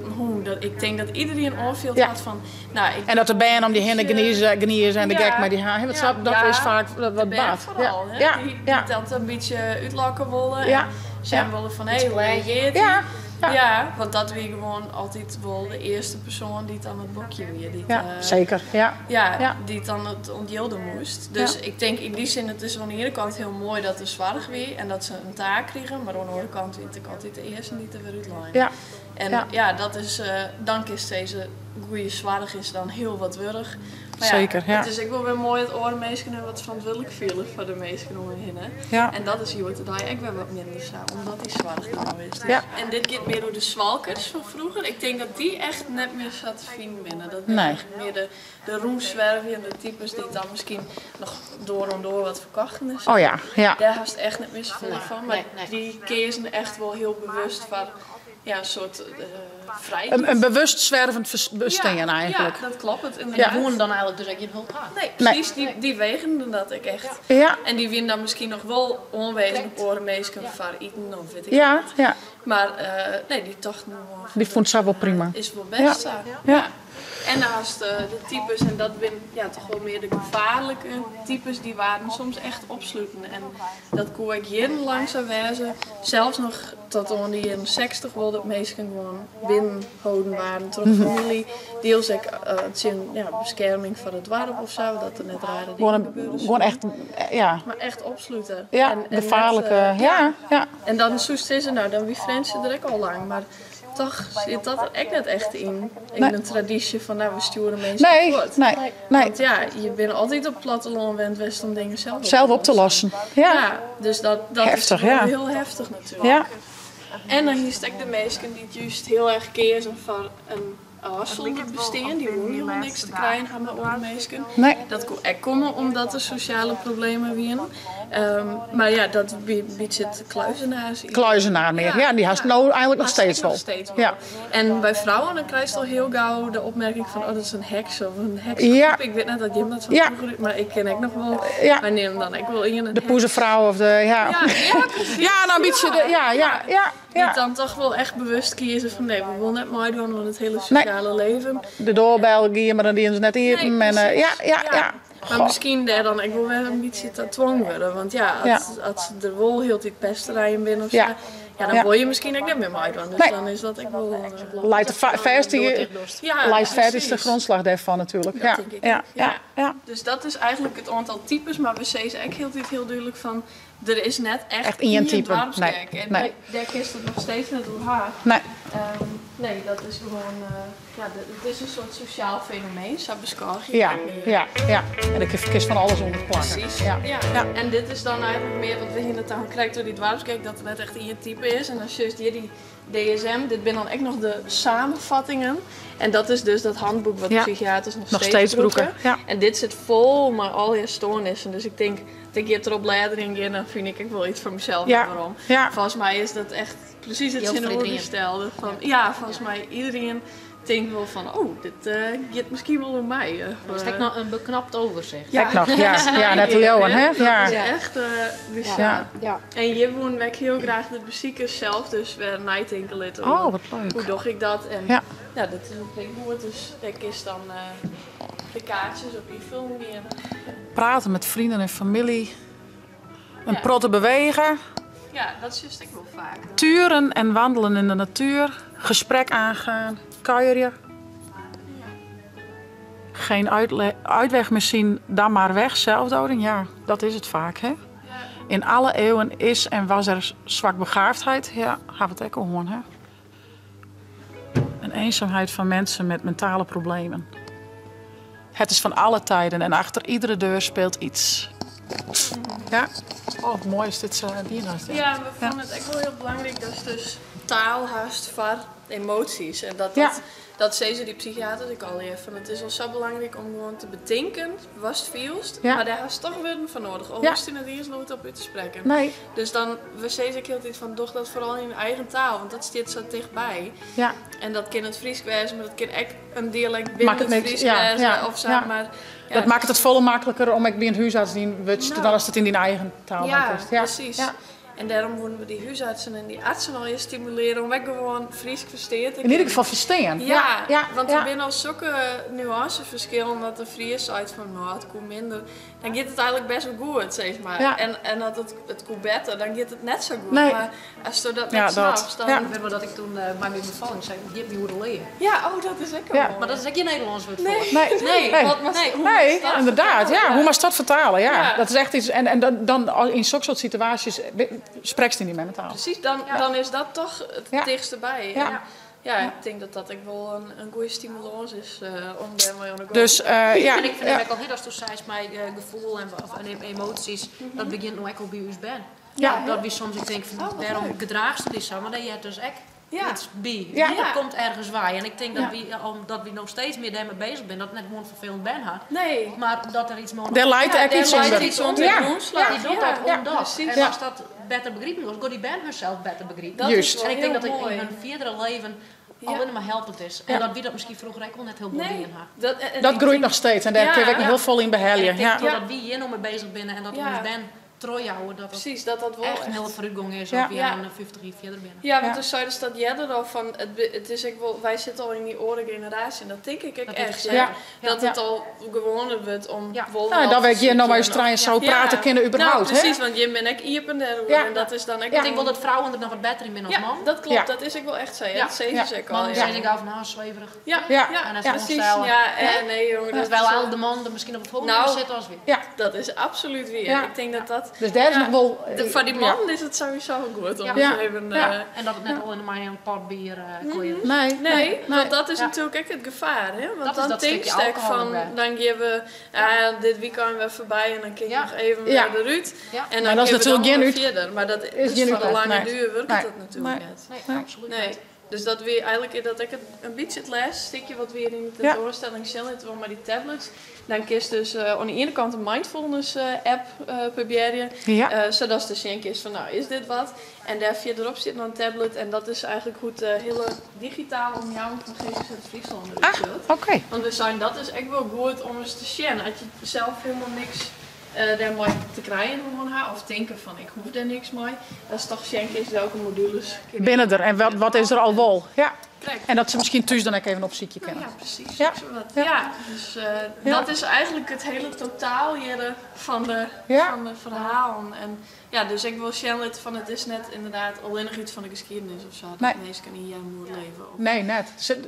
B: ik denk dat iedereen onveel
A: Ja.
B: had van, nou, ik
A: En dat de band om die henne geniezen en de
B: Ja.
A: gek met die haar. Dat, dat
B: Ja.
A: is vaak wat
B: ben
A: baat.
B: vooral, hè?
A: Ja.
B: Die
A: Ja.
B: dat een beetje uitlakken willen.
A: Ja.
B: En zijn
A: Ja.
B: willen van, hé, hoe reageert
A: Ja.
B: hij?
A: Ja.
B: Ja, want dat weer gewoon altijd wel de eerste persoon die het aan het bokje weer. Die
A: Ja, zeker. Ja.
B: Ja,
A: Ja.
B: die het dan het ontjelden moest. Dus ik denk in die zin, het is van de ene kant heel mooi dat de zwaar weer en dat ze een taak krijgen. Maar aan de andere kant vind ik altijd de eerste die er weer uitlijnen.
A: Ja.
B: En
A: Ja.
B: ja, dat is, dank is deze goede zwaardig is dan heel wat wurg. Maar
A: zeker. Ja.
B: Het is ook wel weer mooi dat oormeesken en wat verantwoordelijk vielen voor de meesken om hen.
A: Ja.
B: En dat is hier wat daar ik weer wat minder zo, omdat die zwaar nou is. Dus.
A: Ja.
B: En dit gaat meer door de zwalkers van vroeger. Ik denk dat die echt net meer zat te vinden binnen. Dat
A: Nee.
B: echt meer de roemzwervende types die dan misschien nog door en door wat verkochten is.
A: Oh ja, ja.
B: Daar had je echt niet meer zoveel van. Maar
E: nee.
B: die kiezen echt wel heel bewust van ja, een soort vrij.
A: Een bewust zwervend bestaan eigenlijk.
B: Ja, dat klopt. Het
E: En
B: inderdaad.
E: die wonen dan eigenlijk dus echt in Hulphaar.
B: Nee, precies. Die wegen dat ik echt.
A: Ja,
B: En die winnen dan misschien nog wel onwezen orenmeesken van eten of weet ik
A: ja,
B: wat.
A: ja.
B: Maar nee, die toch nog wel.
A: Die vond ze wel prima.
B: Is wel best zo.
A: Ja.
B: En naast de types, en dat zijn ja, toch wel meer de gevaarlijke types, die waren soms echt opsluiten. En dat kon ik jarenlang zo wezen. Zelfs nog tot aan die in 60 wel dat meesten gewoon binnenhouden waren. Terug familie. Deels ook bescherming van het dorp of zo, dat er net rare dingen gebeuren.
A: Gewoon echt, ja.
B: Maar echt opsluiten.
A: Ja,
B: En
A: gevaarlijke,
B: net,
A: ja.
B: En dan zoest is er nou, dan wie Friends er ook al lang. Maar toch zit dat er echt net echt in een traditie van nou, we sturen mensen voort.
A: Nee.
B: Want ja, je bent altijd op het platteland west om dingen zelf
A: Op te lossen. Ja.
B: Ja, dus dat
A: Heftig,
B: is wel
A: ja.
B: heel heftig natuurlijk.
A: Ja.
B: En dan hier ik de meesten die het juist heel erg kiezen voor een zonder bestaan. Die hoeven helemaal niks te krijgen, gaan maar oormeesken.
A: Nee.
B: Dat kon echt komen omdat er sociale problemen winnen. Maar ja, dat biedt het kluizenaars.
A: Kluizenaar meer. Ja, die haast nou eigenlijk nog steeds wel. Ja.
B: En bij vrouwen dan krijg je al heel gauw de opmerking van, oh dat is een heks of een heks.
A: Ja.
B: Ik weet net dat Jim dat van
A: Ja.
B: vroeger, maar ik ken ook nog wel.
A: Ja.
B: Maar neem dan ik wil in een
A: De poezenvrouw of de, ja.
B: Ja, precies.
A: Ja, nou biedt je de, ja.
B: Die dan toch wel echt bewust kiezen van nee, we willen net mooi doen van het hele sociale leven.
A: De doorbel hier, maar dan die ze net eten.
B: Nee,
A: En,
B: precies.
A: ja.
B: Maar misschien daar dan ik wil wel een beetje te dwang worden. Want ja, als er wel heel die pesterijen binnen of zo,
A: Ja.
B: dan
A: Ja.
B: wil je misschien ook niet meer mooi doen. Dus
A: Nee.
B: dan is dat ik wel.
A: Lijst vast is de
B: precies.
A: grondslag daarvan natuurlijk. Ja.
B: denk ik
A: Ja.
B: ook,
A: Ja. Ja.
B: Dus dat is eigenlijk het aantal types, maar we zeggen ook heel duidelijk van, er is net echt
A: één
B: één
A: type.
B: dorpskerk.
A: Nee,
B: En
A: nee.
B: daar kist het nog steeds net door haar.
A: Nee.
B: Nee, dat is gewoon, het is een soort sociaal fenomeen, zo beschouw je
A: Ja.
B: het.
A: Ja. En ik kist van alles onder plakken.
B: Precies.
A: Ja.
B: Ja. En dit is dan eigenlijk meer wat we in het town krijgen door die dwarfskerk, dat er net echt één type is. En dan juist hier die DSM, dit zijn dan echt nog de samenvattingen. En dat is dus dat handboek wat de
A: Ja.
B: psychiaters nog
A: Nog
B: steeds
A: steeds broeken. Ja.
B: En dit zit vol met al je stoornissen. Dus ik denk, dat ik hier erop bladering in, dan vind ik wel iets voor mezelf.
A: Ja.
B: Waarom?
A: Ja.
B: Volgens mij is dat echt precies het
E: Heel voor iedereen.
B: tegenovergestelde. Ja, volgens mij iedereen denkt wel van, oh, dit gaat misschien wel door mij.
E: Dat is echt nog een beknapt overzicht.
A: Kijk nog, ja, net de Johan, hè? Ja.
B: Dat is echt, dus ja.
A: Ja.
B: En je woont ik heel graag de beziekers zelf, dus we nijtinkelen.
A: Oh, wat leuk.
B: Hoe doe ik dat? En
A: Ja.
B: dat is een prikwoord, dus ik is dan de kaartjes op die film weer.
A: Praten met vrienden en familie. Een
B: Ja.
A: protte bewegen.
B: Ja, dat is juist ik wel vaak.
A: Turen en wandelen in de natuur. Gesprek aangaan. Kuieren. Geen uitweg meer zien, dan maar weg. Zelfdoding, ja, dat is het vaak, hè? In alle eeuwen is en was er zwakbegaafdheid. Ja, gaan we het ook gewoon, hè? Een eenzaamheid van mensen met mentale problemen. Het is van alle tijden en achter iedere deur speelt iets. Ja? Oh, mooi is dit dierhuis.
B: Ja, we vonden het echt wel heel belangrijk dat je dus taal haast voor emoties. En
A: Ja.
B: dat zei ze die psychiater ik al even. Het is al zo belangrijk om gewoon te bedenken was het vielst.
A: Ja.
B: Maar daar haast toch woorden van nodig. Al
A: Ja.
B: moest in het eerst nooit op u te spreken.
A: Nee,
B: Dus dan, we zeggen ook heel tijd van, doch dat vooral in je eigen taal, want dat staat zo dichtbij.
A: ja.
B: En dat kan het Fries wezen, maar dat kan echt een dialect
A: Maakt
B: binnen
A: het
B: het
A: niks,
B: Fries
A: ja,
B: wezen
A: ja,
B: of zo.
A: ja.
B: Maar, ja,
A: Dat maakt het volle makkelijker om ik bij een huisarts die wutst
B: Nou.
A: dan als het in die eigen taal
B: ja,
A: is.
B: precies.
A: Ja.
B: En daarom moeten we die huisartsen en die artsen al eens stimuleren om echt gewoon Fries versteerd te
A: In ieder geval verstaan.
B: Ja, want
A: ja.
B: er zijn al zulke nuanceverschillen dat de Fries uit van nou, het komt minder. Dan gaat het eigenlijk best wel goed, zeg maar.
A: Ja.
B: En dat het komt beter, dan gaat het net zo goed.
A: Nee.
B: Maar als je dat
A: Ja,
B: niet
A: dat.
B: snapt, dan...
A: Ja.
E: Ik weet wel dat ik toen bij mijn bevalling zei, je hebt niet hoe te leren.
B: Ja, oh, dat is ook
A: Ja.
B: wel.
E: Maar dat is ook je Nederlands woord
B: Nee.
E: voor.
A: Nee,
B: Nee, wat maar hoe
A: nee,
B: moet dat
A: inderdaad.
B: vertalen?
A: Ja. Hoe maar dat vertalen? Ja.
B: Ja.
A: Dat is echt iets. En dan in zulke soort situaties spreekt hij niet met taal.
B: Precies, dan is dat toch het
A: Ja.
B: dichtst erbij.
A: Ja.
B: En Ja, ik denk dat dat ook wel een goede stimulans is om daarmee aan de go.
A: Dus ja.
E: En ik vind het ook al heel als toen zei mijn gevoel en emoties, dat begint nu ook al bij ons ben.
A: Ja.
E: Dat we soms ik denk van waarom gedraagst du die zo, maar dat je het dus echt iets bij.
A: Ja.
E: Dat komt ergens waar. En ik denk dat we nog steeds meer daarmee bezig zijn, dat het net gewoon vervelend ben had.
B: Nee.
E: Maar dat er iets meer
A: Daar leidt echt iets onder.
B: iets onder
A: Ja.
B: de grondslag.
E: die doet dat omdat.
B: precies.
E: En als dat beter begrepen was, gaat die band zichzelf beter begrijpen.
B: Dat
A: Juist.
B: is wel
E: En ik denk
B: heel
E: dat het in
B: mooi.
E: hun vierdere leven alleen maar helpend is. En dat wie dat misschien vroeger ook wel net heel goed in had.
A: Dat groeit nog steeds en daar kun ik heel veel in
E: En
A: beheljen.
E: ik denk
A: Ja.
E: doordat we hier nog mee bezig zijn en dat we ons ben trouw houden, dat het
B: Precies, dat wel
E: echt een hele vooruitgang is
A: Ja.
E: of je
B: Ja.
E: aan 50 jaar verder bent.
B: Ja, want
A: Ja.
B: toen zei dus dat jij er al van, het is ook wel, wij zitten al in die oude generatie en dat denk ik ook
E: Dat
B: echt.
E: is-
A: Ja.
B: Dat het al gewoner wordt om
E: Ja.
A: Nou, dat we hier nog maar eens draaien zou praten kunnen überhaupt.
B: Nou, precies, want je bent ook iepen daarover
A: Ja.
B: en dat is dan ook
E: Ik denk wel dat vrouwen er nog wat beter in zijn als
B: ja,
E: man.
B: dat klopt,
A: Ja.
B: dat is ook wel echt zo. Ja.
E: Ja.
B: Dat zeggen ze ook al.
E: Mannen
B: Ja,
E: zijn ik af nou zweverig.
B: ja,
A: Ja.
B: ja,
E: En dat is
B: precies.
E: onstijlig.
B: Ja, nee jongen, dat
E: Terwijl
B: is
E: al de man er misschien op het volgende
B: Nou.
E: zit als we.
A: Ja.
B: dat is absoluut weer.
A: Ja.
B: Ik denk dat dat...
A: Dus daar is
B: Ja.
A: nog wel.
B: Voor die man is het sowieso goed om
E: Ja.
B: eens
A: Ja.
B: even...
A: Ja.
E: En dat het net al in maar een pot bier kon
A: Nee,
B: Want dat is
E: Ja.
B: natuurlijk ook het gevaar, hè? Want
E: Dat is
B: dan
E: dat
B: denk
E: stukje
B: je
E: alcohol
B: van,
E: erbij.
B: dan geven we, dit weekend weer voorbij en dan kijk ik
E: Ja.
B: nog even
A: Ja.
B: weer eruit.
E: Ja.
B: En dan
A: Maar dat is
B: geven we
A: natuurlijk
B: dan
A: geen
B: weer
A: uit.
B: verder. Maar dat is
A: geen
B: van de
A: uit,
B: lange
A: nee.
B: duur werkt
A: Nee.
B: dat natuurlijk
A: Nee.
B: niet.
E: Nee, absoluut
B: Nee.
E: niet.
B: Dus dat weer eigenlijk dat ik het een beetje het laatste stukje wat weer in de
A: Ja.
B: tentoonstelling zien het wel maar die tablets. Dan kies dus aan de ene kant een mindfulness app proberen.
A: Ja.
B: Zodat ze de zien is van nou is dit wat. En daar verderop zit nog een tablet en dat is eigenlijk goed hele digitaal om jou van GGZ Friesland
A: Ah,
B: zult.
A: oké.
B: Want we zijn dat is echt wel goed om eens te zien. Als je zelf helemaal niks daarmee te krijgen gewoon haar of denken van ik hoef daar niks mee. Dat is toch schenken is welke modules
A: Binnen er. En wat is er al wel? Ja.
B: krijgen.
A: En dat ze misschien thuis dan ook even op ziekje
B: Nou
A: kennen.
B: ja, precies.
A: Ja.
B: Zowat.
A: Ja.
B: Ja. Dus dat is eigenlijk het hele totaal hier van de verhalen. En ja, dus ik wil Charlotte van het is net inderdaad alleen nog iets van de geschiedenis of zo. Dat
A: Nee.
B: mensen kan hier moet leven. Of,
A: Nee, net.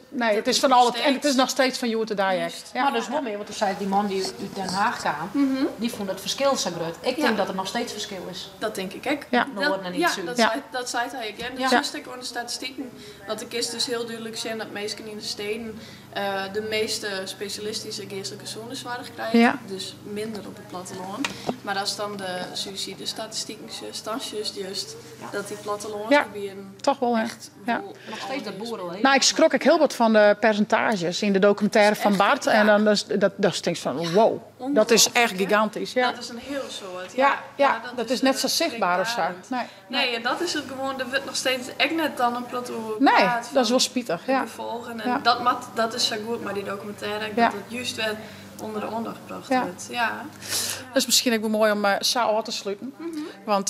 A: Nee, het is
B: is
A: van
B: nog
A: al het. En
B: steeds-
A: het is nog steeds van Joert de Dijk. Ja.
E: Maar dus wel meer, want toen zei die man die uit Den Haag kwam, die vond het verschil zo groot. Ik denk
B: Ja.
E: dat er nog steeds verschil is.
B: dat denk ik ook.
A: Ja.
E: Noorden en niet
B: ja,
E: zuiden.
B: dat zei hij ook. En
A: Ja.
B: dat is ook aan de statistieken. Want ik is dus heel duidelijk zien dat mensen in de steden de meeste specialistische geestelijke gezondheidszorg krijgen.
A: Ja.
B: Dus minder op het platteland. Maar als dan de suïcidestatistieken juist dat die plattelandsgebieden
A: Toch wel, hè?
B: echt
A: Ja.
B: wel
E: Nog steeds dat boerenleven.
A: Nou, ik schrok ook heel wat van de percentages in de documentaire van
B: echt,
A: Bart.
B: ja.
A: En dan dat denk ik van wow, dat is echt gigantisch. Ja,
B: Dat is een heel soort.
A: ja, dat is net zo zichtbaar of zo.
B: schrikbarend.
A: Nee,
B: Nee, en dat is het gewoon. Er wordt nog steeds echt net dan een plateau.
A: nee
B: praat
A: dat is
B: van
A: wel spietig.
B: de
A: Ja.
B: gevolgen. En
A: Ja.
B: dat is zo goed, maar die documentaire,
A: Ja.
B: dat het juist weer onder de aandacht gebracht
A: Ja.
B: wordt. Ja.
A: Dat is misschien ook wel mooi om zo af te sluiten. Want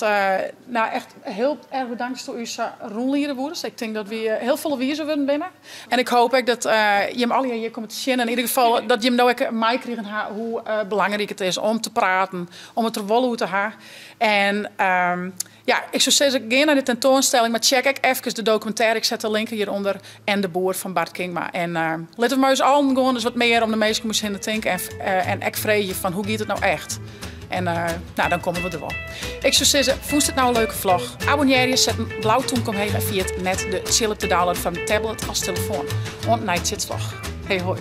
A: nou echt heel erg bedankt voor uw roenlierenwoorders. Ik denk dat we heel veel wiezen worden binnen. En ik hoop ook dat je hem al hier komt te zien. In ieder geval dat je hem nou ook mij krijgt hoe belangrijk het is om te praten. Om het er wel uit te hebben. En ja, ik zou zeggen, ga naar de tentoonstelling. Maar check ook even de documentaire. Ik zet de link hieronder. En de boer van Bart Kingma. En laten we maar eens allen gewoon eens wat meer om de mensen moesten te denken. En ik vrees je van hoe gaat het nou echt? En nou, dan komen we er wel. Ik zou zeggen, vond het nou een leuke vlog? Abonneer je, zet een blauw toenkom heen en via het net de chillen te downloaden van tablet als telefoon. Want night zit vlog. Hey hoi.